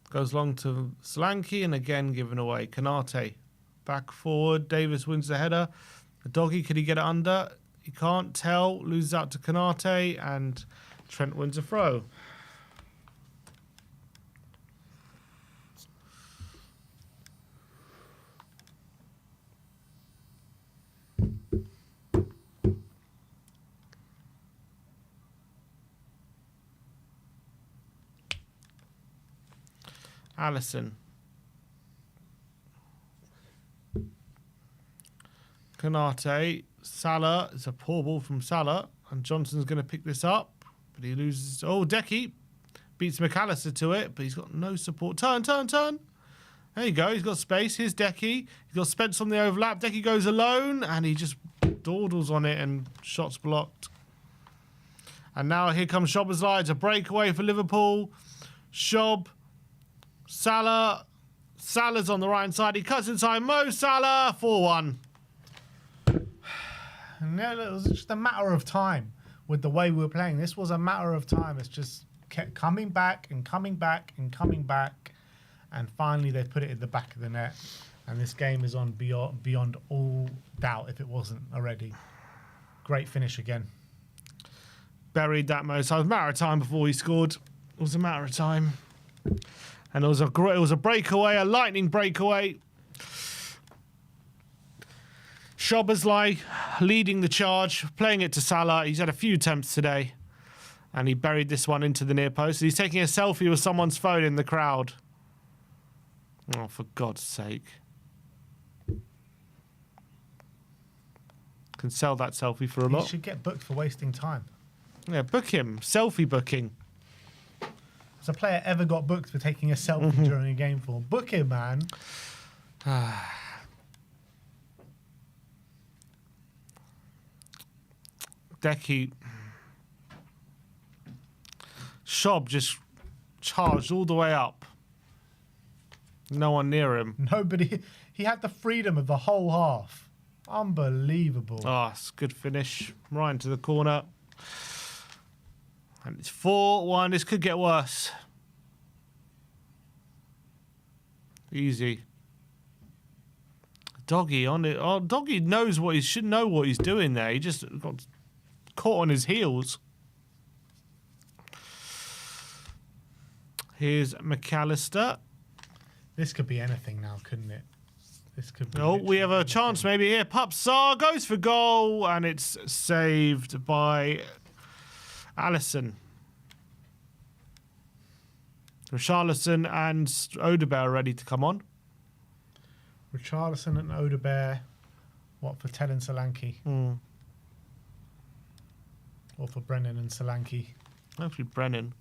Goes long to Solanke and again given away. Kanate. Back forward. Davis wins the header. The doggy, could he get it under? He can't tell. Loses out to Kanate and Trent wins a throw. Allison. Kanate. Salah. It's a poor ball from Salah. And Johnson's going to pick this up. But he loses. Oh, Decky beats McAllister to it. But he's got no support. Turn. There you go. He's got space. Here's Decky. He's got Spence on the overlap. Decky goes alone. And he just dawdles on it. And shots blocked. And now here comes Szoboszlai. It's a breakaway for Liverpool. Schob. Salah. Salah's on the right hand side. He cuts inside Mo Salah. 4-1. No, it was just a matter of time with the way we were playing. This was a matter of time. It's just kept coming back and coming back and coming back. And finally they put it in the back of the net. And this game is on beyond all doubt if it wasn't already. Great finish again. Buried that Mo Salah. It was a matter of time before he scored. It was a matter of time. And it was a breakaway, a lightning breakaway. Szoboszlai leading the charge, playing it to Salah. He's had a few attempts today. And he buried this one into the near post. He's taking a selfie with someone's phone in the crowd. Oh, for God's sake. Can sell that selfie for a lot. He should get booked for wasting time. Yeah, book him. Selfie booking. Has a player ever got booked for taking a selfie during a game for? Book him, man. Decky. Schob just charged all the way up. No one near him. Nobody. He had the freedom of the whole half. Unbelievable. Oh, it's a good finish. Right into the corner. And it's 4-1. This could get worse. Easy. Doggy on it. Oh, Doggy knows what he should know what he's doing there. He just got caught on his heels. Here's McAllister. This could be anything now, couldn't it? This could be. Oh, we have a chance maybe here. Papsar goes for goal, and it's saved by Allison. Richarlison and Odegaard are ready to come on. Richarlison and Odegaard. What, for Ted and Solanke? Or for Brennan and Solanke? Actually, Brennan.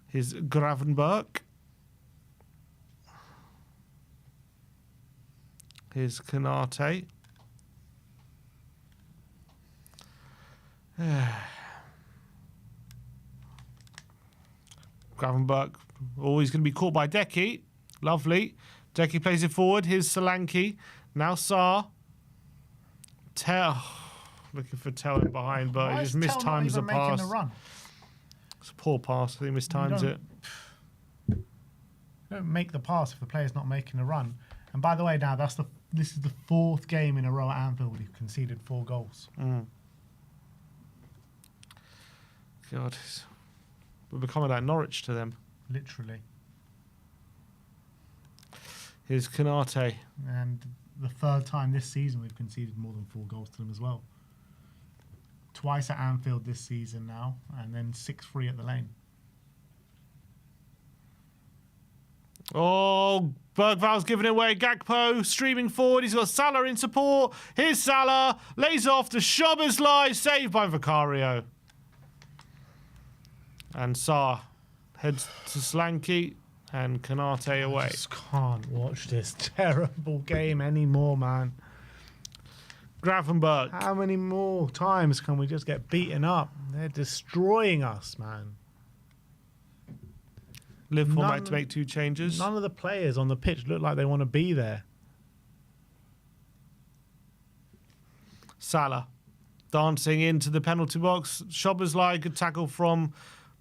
Here's Gravenberch. Here's Kanate. Gravenberch. Oh, he's going to be caught by Decky. Lovely. Decky plays it forward. Here's Solanke. Now Sarr. Tell. Looking for Tell in behind, but he just mistimes the pass. It's a poor pass. I think he mistimes it. You don't make the pass if the player's not making a run. And by the way, now this is the 4th game in a row at Anfield we've conceded 4 goals. God, we're becoming like Norwich to them. Literally. Here's Kanate. And the 3rd time this season we've conceded more than 4 goals to them as well. Twice at Anfield this season now, and then 6-3 at the Lane. Oh, Bergval's giving it away. Gakpo streaming forward. He's got Salah in support. Here's Salah. Lays off to Szoboszlai. Saved by Vicario. And Sarr heads to Solanke and Kanate away. I just can't watch this terrible game anymore, man. Gravenberch. How many more times can we just get beaten up? They're destroying us, man. Liverpool might to make 2 changes. None of the players on the pitch look like they want to be there. Salah dancing into the penalty box. Szoboszlai, good tackle from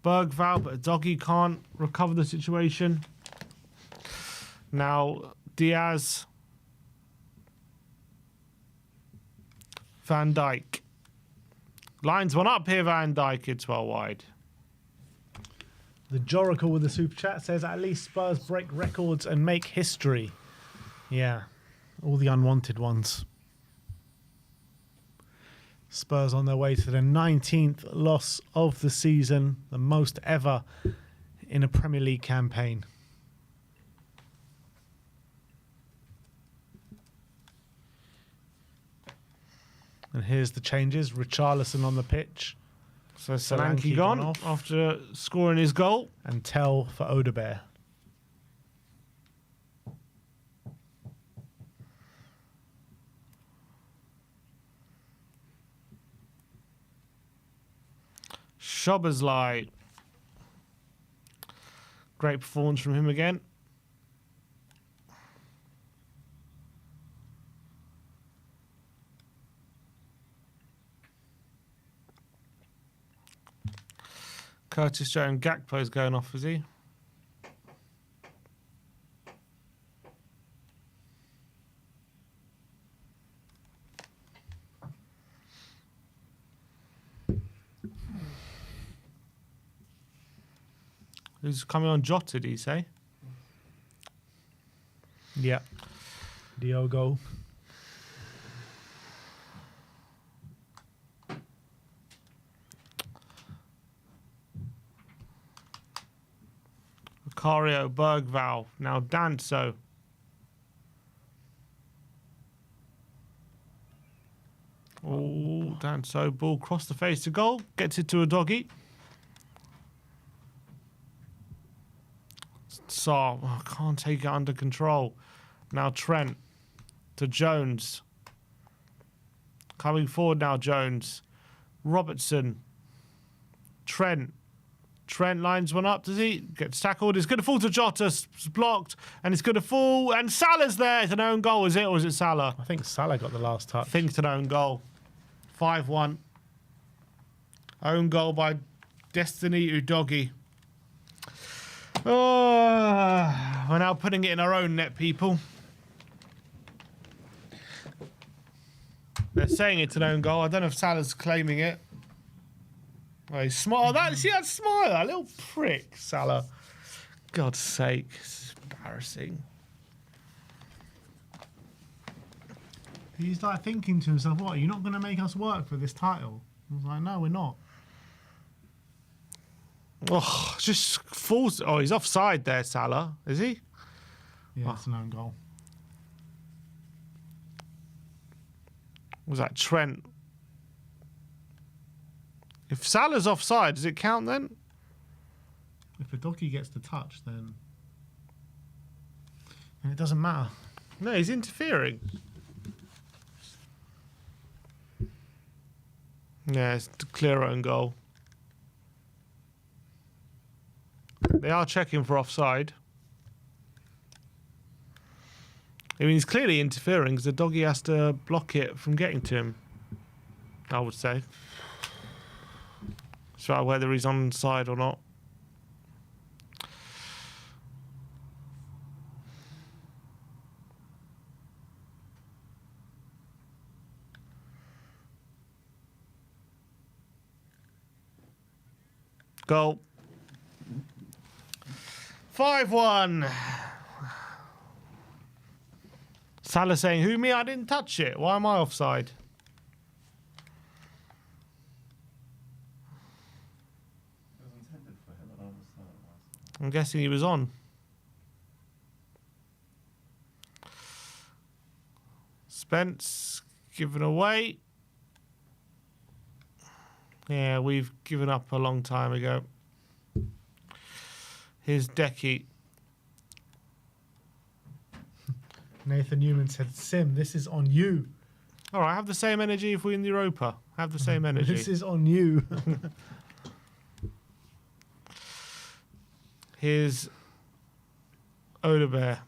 Bergval, but Doggy can't recover the situation. Now Diaz. Van Dijk. Lines one up here, Van Dijk. It's well wide. The Joracle with the super chat says, at least Spurs break records and make history. Yeah, all the unwanted ones. Spurs on their way to the 19th loss of the season, the most ever in a Premier League campaign. And here's the changes. Richarlison on the pitch. So Solanke gone off after scoring his goal. And Tell for Odebear. Szoboszlai. Great performance from him again. Curtis Jones Gakpo's going off, is he? Who's coming on? Jota, did he say? Yeah. Diogo. Vicario, Bergval, now Danso. Oh, Danso, ball across the face to goal, gets it to a doggy. Sarr, can't take it under control. Now Trent to Jones. Coming forward now, Jones. Robertson. Trent. Trent lines one up, does he? Gets tackled. It's going to fall to Jota. It's blocked. And it's going to fall. And Salah's there. It's an own goal, is it? Or is it Salah? I think Salah got the last touch. I think it's an own goal. 5-1. Own goal by Destiny Udogie. Oh, we're now putting it in our own net, people. They're saying it's an own goal. I don't know if Salah's claiming it. Oh, he's smile. See that smile? That little prick, Salah. God's sake. It's embarrassing. He's like thinking to himself, what, you're not going to make us work for this title? I was like, no, we're not. Oh, just falls. Oh, he's offside there, Salah. Is he? Yeah, it's an own goal. Was that Trent? If Salah's offside, does it count then? If a doggy gets the touch, then it doesn't matter. No, he's interfering. Yeah, it's a clear own goal. They are checking for offside. I mean, he's clearly interfering because the doggy has to block it from getting to him, I would say. It's about whether he's onside or not. Goal. 5-1. Salah saying, who, me? I didn't touch it. Why am I offside? It was intended for him, and I was like, I'm guessing he was on. Spence given away. Yeah, we've given up a long time ago. Here's Decky. Nathan Newman said, Sim, this is on you. All right, have the same energy if we win the Europa. Have the same energy. This is on you. Here's Odebear.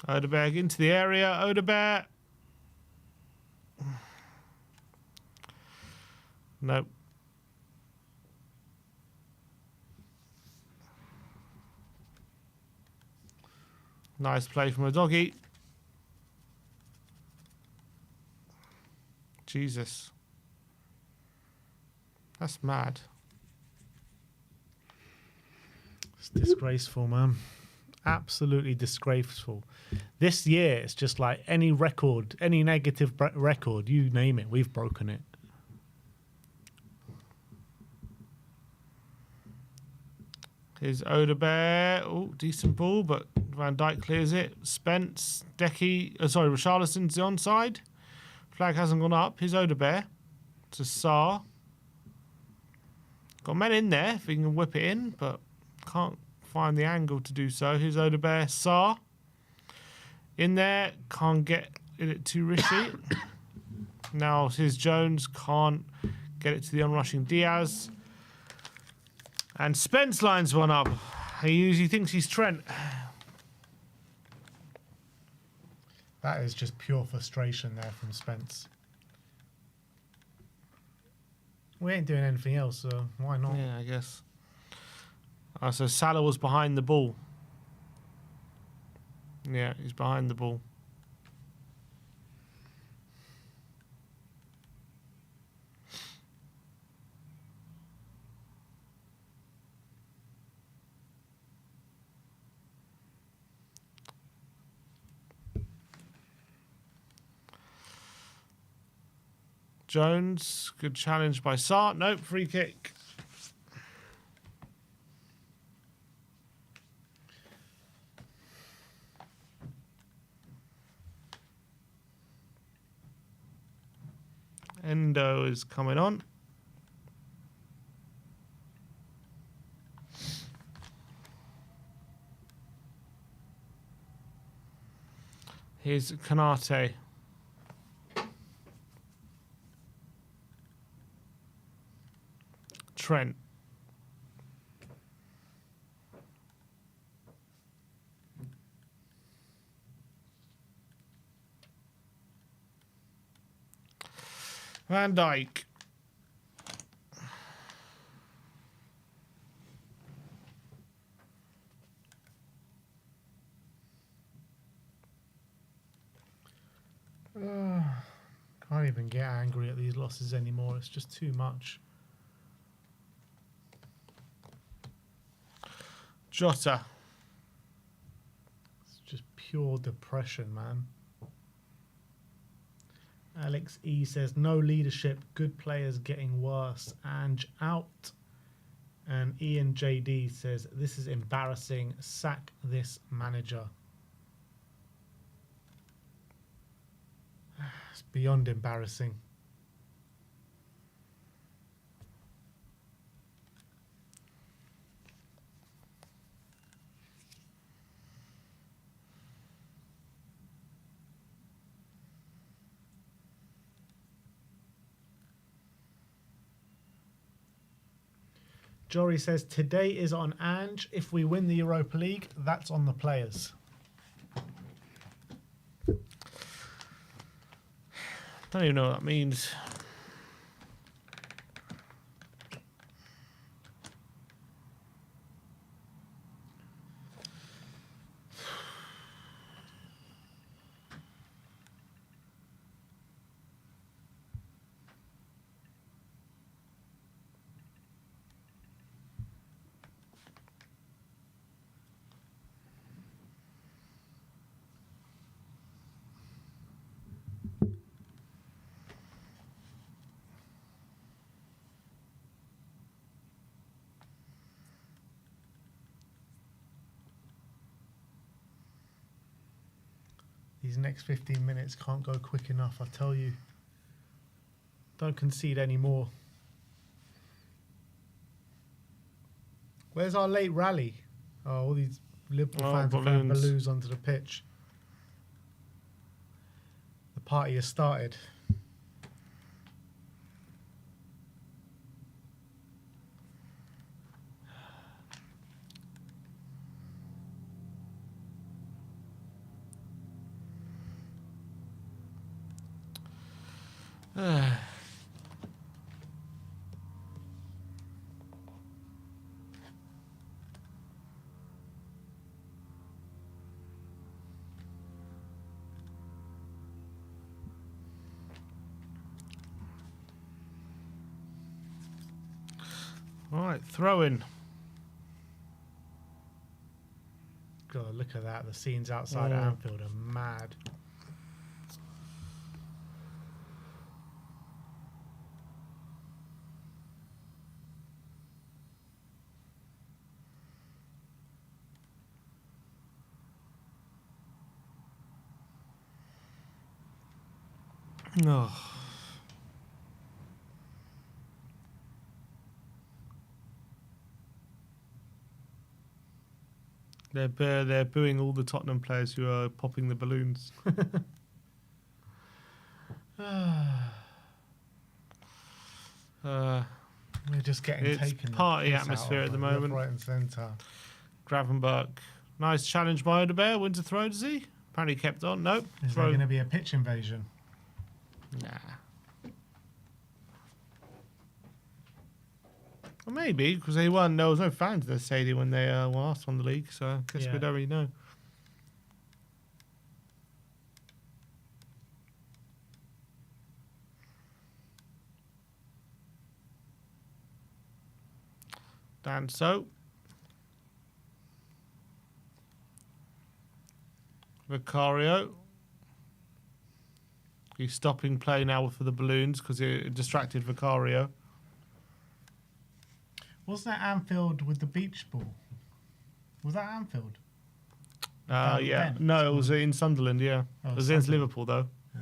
Odebear into the area. Odebear. Nope. Nice play from a doggy. Jesus. That's mad. It's disgraceful, man. Absolutely disgraceful. This year, it's just like any record, any negative record, you name it, we've broken it. Here's Odebear. Oh, decent ball, but Van Dijk clears it. Spence, Decky, Richarlison's the onside. Flag hasn't gone up. Here's Odebear to Sarr. Got men in there if he can whip it in, but can't find the angle to do so. Here's Odebear, Sarr. In there, can't get it to Rishi. Now here's Jones, can't get it to the onrushing Diaz. And Spence lines one up. He thinks he's Trent. That is just pure frustration there from Spence. We ain't doing anything else, so why not? Yeah, I guess. So Salah was behind the ball. Yeah, he's behind the ball. Jones, good challenge by Sarr. Nope, free kick. Endo is coming on. Here's Kanate. Trent. Van Dijk. Can't even get angry at these losses anymore. It's just too much. Jota. It's just pure depression, man. Alex E says, no leadership, good players getting worse. Ange out. And Ian JD says, this is embarrassing. Sack this manager. It's beyond embarrassing. Jory says, today is on Ange. If we win the Europa League, that's on the players. Don't even know what that means. These next 15 minutes can't go quick enough, I tell you. Don't concede anymore. Where's our late rally? Oh, all these Liverpool fans have found balloons onto the pitch. The party has started. All right, throw in. God, look at that. The scenes outside Anfield are mad. Oh. They're booing all the Tottenham players who are popping the balloons. We're just getting taken. It's party atmosphere at the moment. Left, right, and centre. Gravenberch. Nice challenge by Odegaard. Wins a throw, does he? Apparently kept on. Nope. Is there going to be a pitch invasion? Nah. Well, maybe, because they won. There was no fans in the stadium when they were last on the league, so I guess we don't really know. Dan So. Vicario. He's stopping play now for the balloons because it distracted Vicario. Wasn't that Anfield with the beach ball? Was that Anfield? Yeah. No, it was in Sunderland, yeah. Oh, it was against Liverpool, though. Yeah.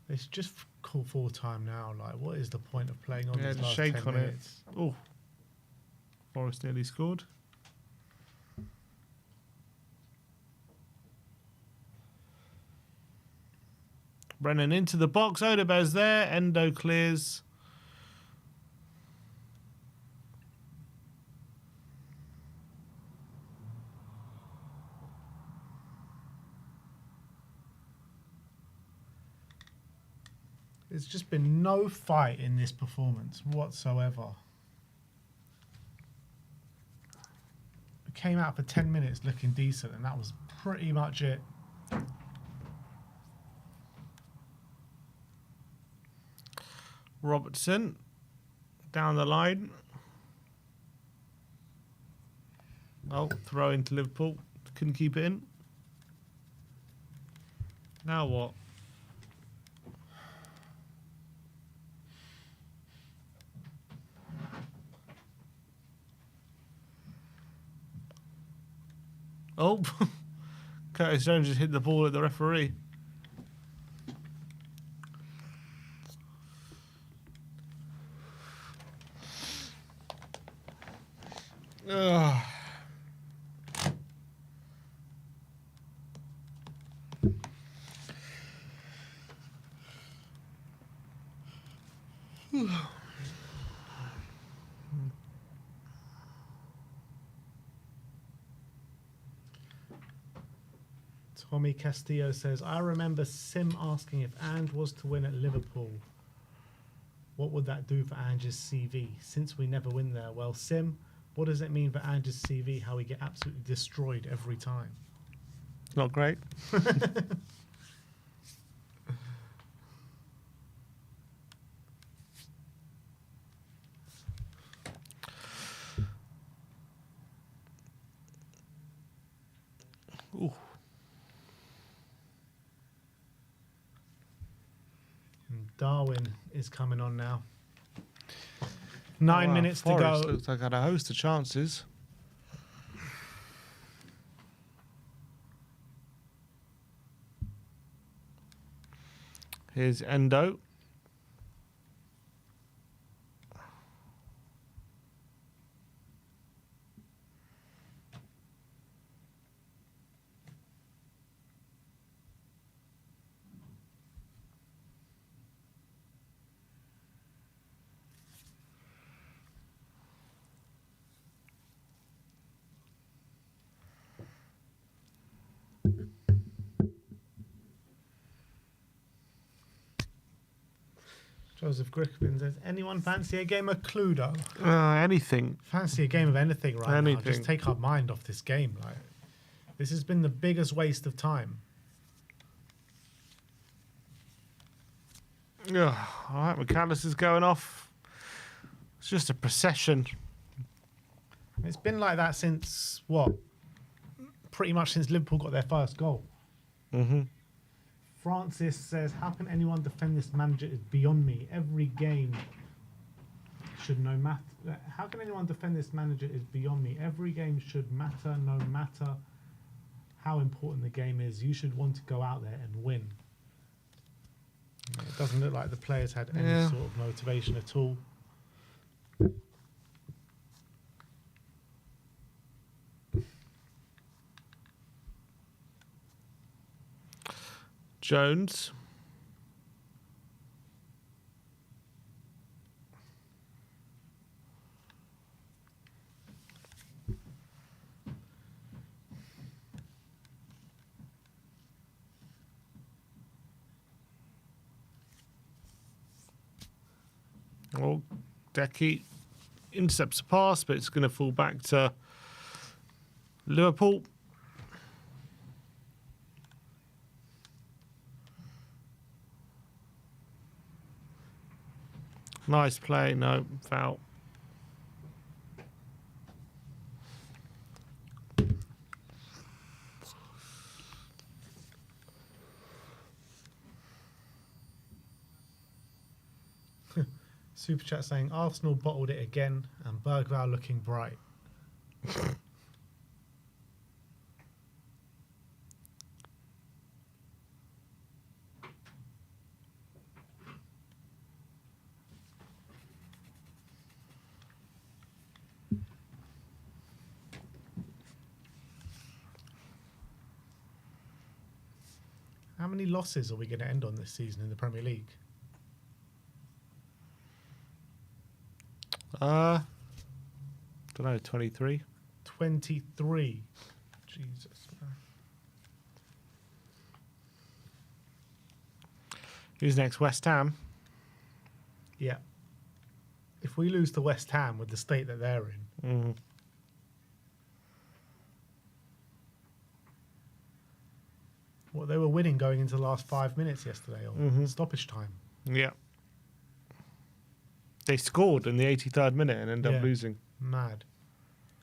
It's just call full time now. Like, what is the point of playing on these last 10 minutes? Oh, Forrest nearly scored. Brennan into the box. Odegaard's there. Endo clears. There's just been no fight in this performance whatsoever. We came out for 10 minutes looking decent, and that was pretty much it. Robertson down the line. Oh, throw into Liverpool. Couldn't keep it in. Now what? Oh, Curtis Jones just hit the ball at the referee. Ugh. Tommy Castillo says, I remember Sim asking if Ange was to win at Liverpool, what would that do for Ange's CV? Since we never win there. Well, Sim, what does it mean for Ange's CV, how we get absolutely destroyed every time? Not great. Ooh. Darwin is coming on now. 9 Wow, minutes Forest to go. looks like had a host of chances. Here's Endo. Joseph Griffin says, anyone fancy a game of Cluedo? Anything. Fancy a game of anything right now. Anything. Just take our mind off this game. Like, this has been the biggest waste of time. Ugh. All right, McAllister's going off. It's just a procession. It's been like that since, what? Pretty much since Liverpool got their first goal. Mm-hmm. Francis says, how can anyone defend this manager is beyond me. Every game should no matter. How can anyone defend this manager is beyond me. Every game should matter no matter how important the game is. You should want to go out there and win. It doesn't look like the players had any sort of motivation at all. Jones. Oh, Decky intercepts a pass, but it's going to fall back to Liverpool. Nice play. No, foul. Super chat saying Arsenal bottled it again and Bergvall looking bright. How many losses are we going to end on this season in the Premier League? Don't know, 23. 23. Jesus, man. Who's next? West Ham. Yeah. If we lose to West Ham with the state that they're in, well, they were winning going into the last 5 minutes yesterday on stoppage time. Yeah. They scored in the 83rd minute and ended up losing. Mad.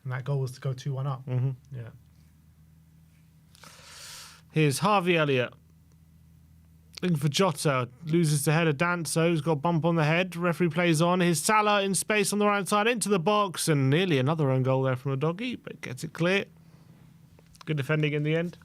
And that goal was to go 2-1 up. Yeah. Here's Harvey Elliott. Looking for Jota. Loses the header. Danso, who's got a bump on the head. Referee plays on. Here's Salah in space on the right side into the box. And nearly another own goal there from a doggy, but gets it clear. Good defending in the end.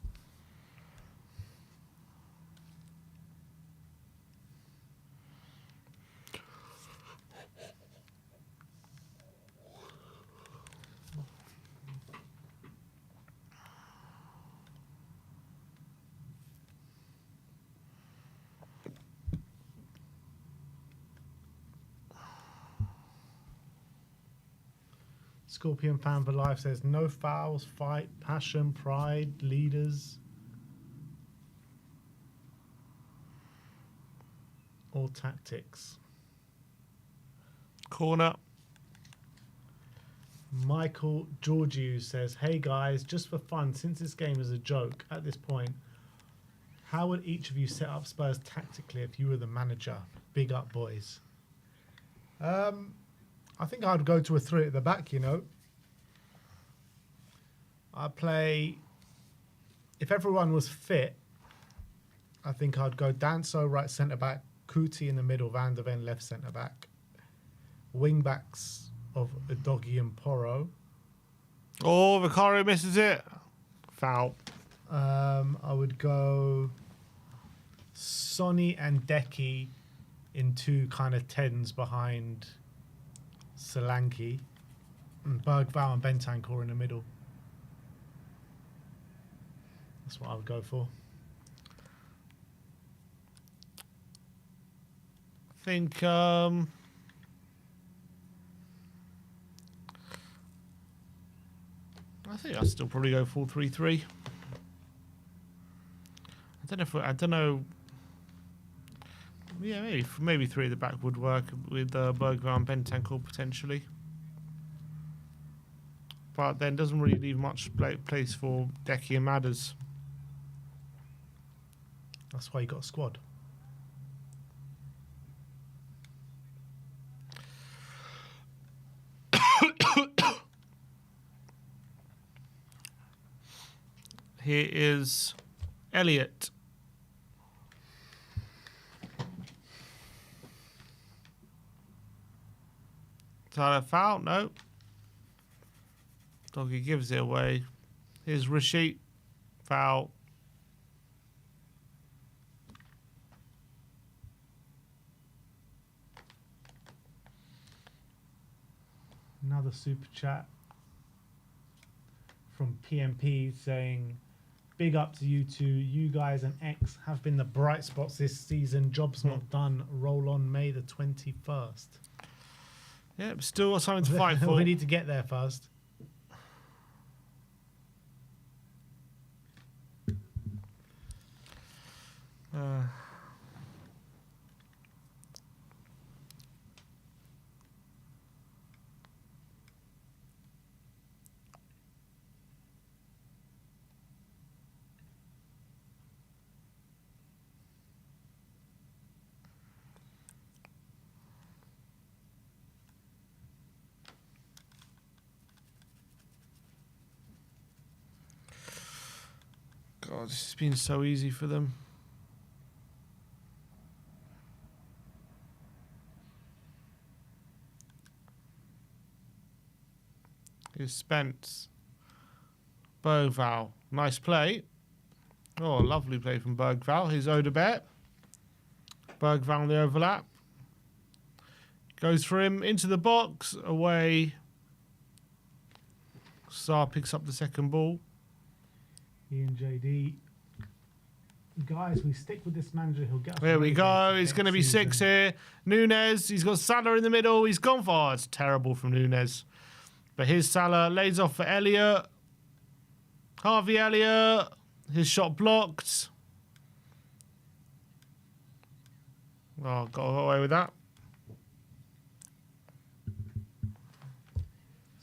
Scorpion Fan for Life says no fouls, fight, passion, pride, leaders. Or tactics. Corner. Michael Georgiou says, hey guys, just for fun, since this game is a joke at this point, how would each of you set up Spurs tactically if you were the manager? Big up, boys. I think I'd go to a 3 at the back, you know. I'd play... If everyone was fit, I think I'd go Danso right centre-back, Kuti in the middle, Van der Ven left centre-back. Wing-backs of Udogie and Porro. Oh, Vicario misses it. Foul. I would go Sonny and Deki in 2 kind of 10s behind Solanke. And Bergvall and Bentancur in the middle. That's what I would go for. I think I'd still probably go 4-3-3. I don't know. Yeah, maybe 3 at the back would work with Bergvall and Bentancur potentially. But then doesn't really leave much place for Deki and Madders. That's why you got a squad. Here is Elliot. Is that a foul? No. Doggy gives it away. Here's Rashid. Foul. Another super chat from PMP saying, big up to you two. You guys and X have been the bright spots this season. Job's not done. Roll on May the 21st. Yeah, still something to fight for. We need to get there first. God, this has been so easy for them. Here's Spence. Bergvall. Nice play. Oh, lovely play from Bergvall. Here's Odebert. Bergvall on the overlap. Goes for him into the box. Away. Sarr picks up the second ball. Ian JD. Guys, we stick with this manager. He'll get us. There we go. It's going to be 6 here. Nunez. He's got Salah in the middle. He's gone for. It's terrible from Nunez. But here's Salah. Lays off for Elliott. Harvey Elliott. His shot blocked. Oh, got away with that.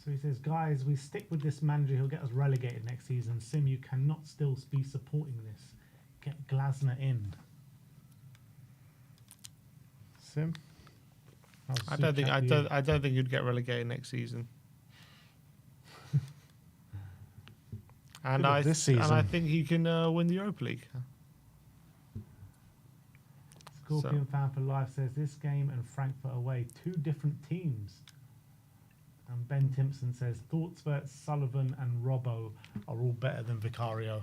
So he says, guys, we stick with this manager. He'll get us relegated next season. Sim, you cannot still be supporting this. Get Glasner in. Sim? I don't think you'd get relegated next season. And I think he can win the Europa League. Scorpion Fan for Life says this game and Frankfurt away, 2 different teams. And Ben Timpson says Thoughtsvert, Sullivan and Robbo are all better than Vicario.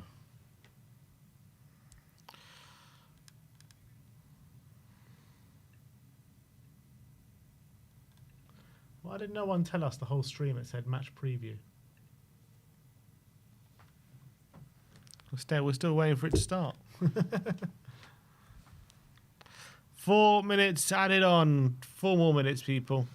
Why did no one tell us the whole stream? It said match preview. We're still waiting for it to start. 4 minutes added on. 4 more minutes, people.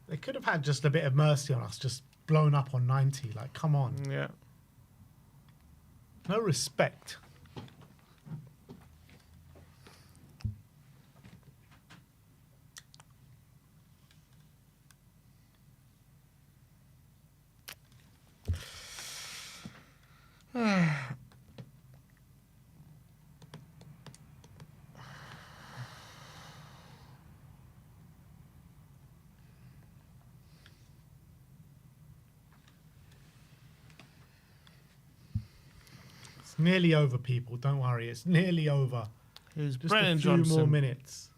They could have had just a bit of mercy on us, just blown up on 90. Like, come on. Yeah. No respect. It's nearly over, people. Don't worry. It's nearly over. Here's Just Brennan a few Johnson. more minutes.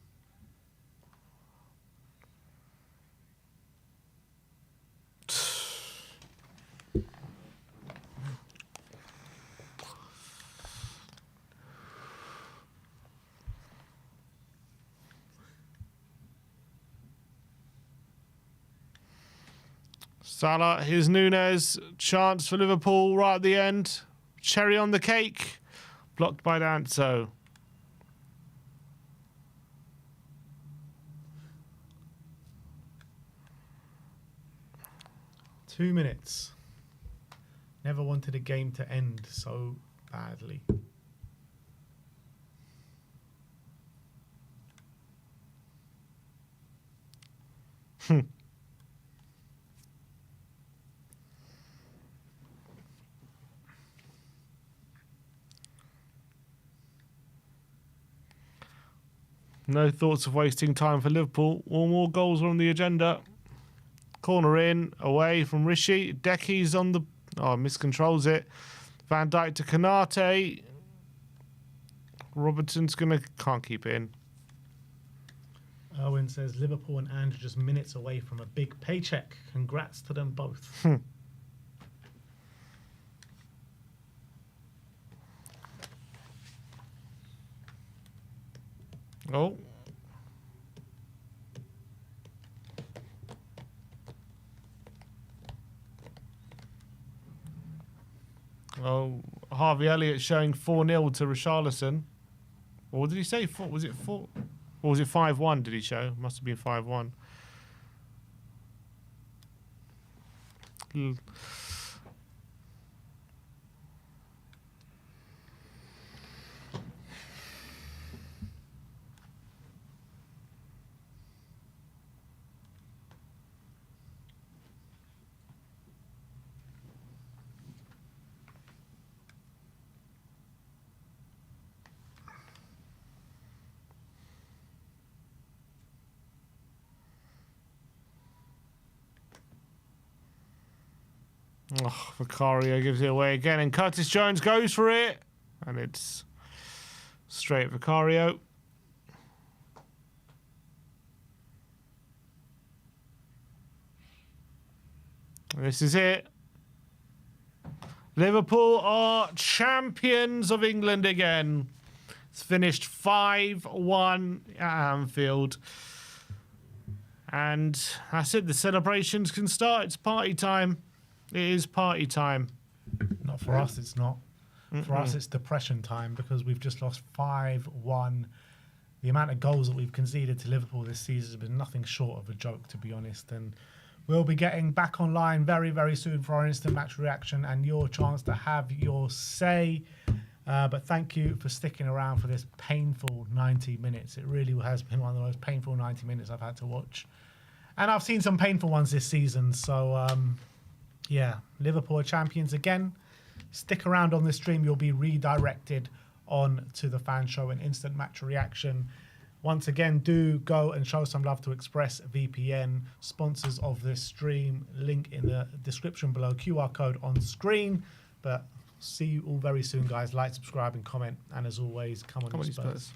Salah, here's Nunes. Chance for Liverpool right at the end. Cherry on the cake. Blocked by Danso. Two minutes. Never wanted a game to end so badly. No thoughts of wasting time for Liverpool. All more goals are on the agenda. Corner in, away from Rishi. Decky's on the... Oh, miscontrols it. Van Dijk to Kanate. Robertson's going to... Can't keep it in. Owen says Liverpool and Andrew just minutes away from a big paycheck. Congrats to them both. Oh. Oh, Harvey Elliott showing 4-0 to Richarlison. Or what did he say? Was it 4? Or was it 5-1 did he show? Must have been 5-1. Oh, Vicario gives it away again, and Curtis Jones goes for it, and it's straight at Vicario. This is it. Liverpool are champions of England again. It's finished 5-1 at Anfield. And that's it. The celebrations can start. It's party time. It is party time. Not for us, it's not. For us, it's depression time because we've just lost 5-1. The amount of goals that we've conceded to Liverpool this season has been nothing short of a joke, to be honest. And we'll be getting back online very, very soon for our instant match reaction and your chance to have your say. But thank you for sticking around for this painful 90 minutes. It really has been one of the most painful 90 minutes I've had to watch. And I've seen some painful ones this season. So, yeah, Liverpool are champions again. Stick around on this stream. You'll be redirected on to the fan show and instant match reaction. Once again, do go and show some love to ExpressVPN, sponsors of this stream. Link in the description below, QR code on screen. But see you all very soon, guys. Like, subscribe, and comment. And as always, come on, you Spurs.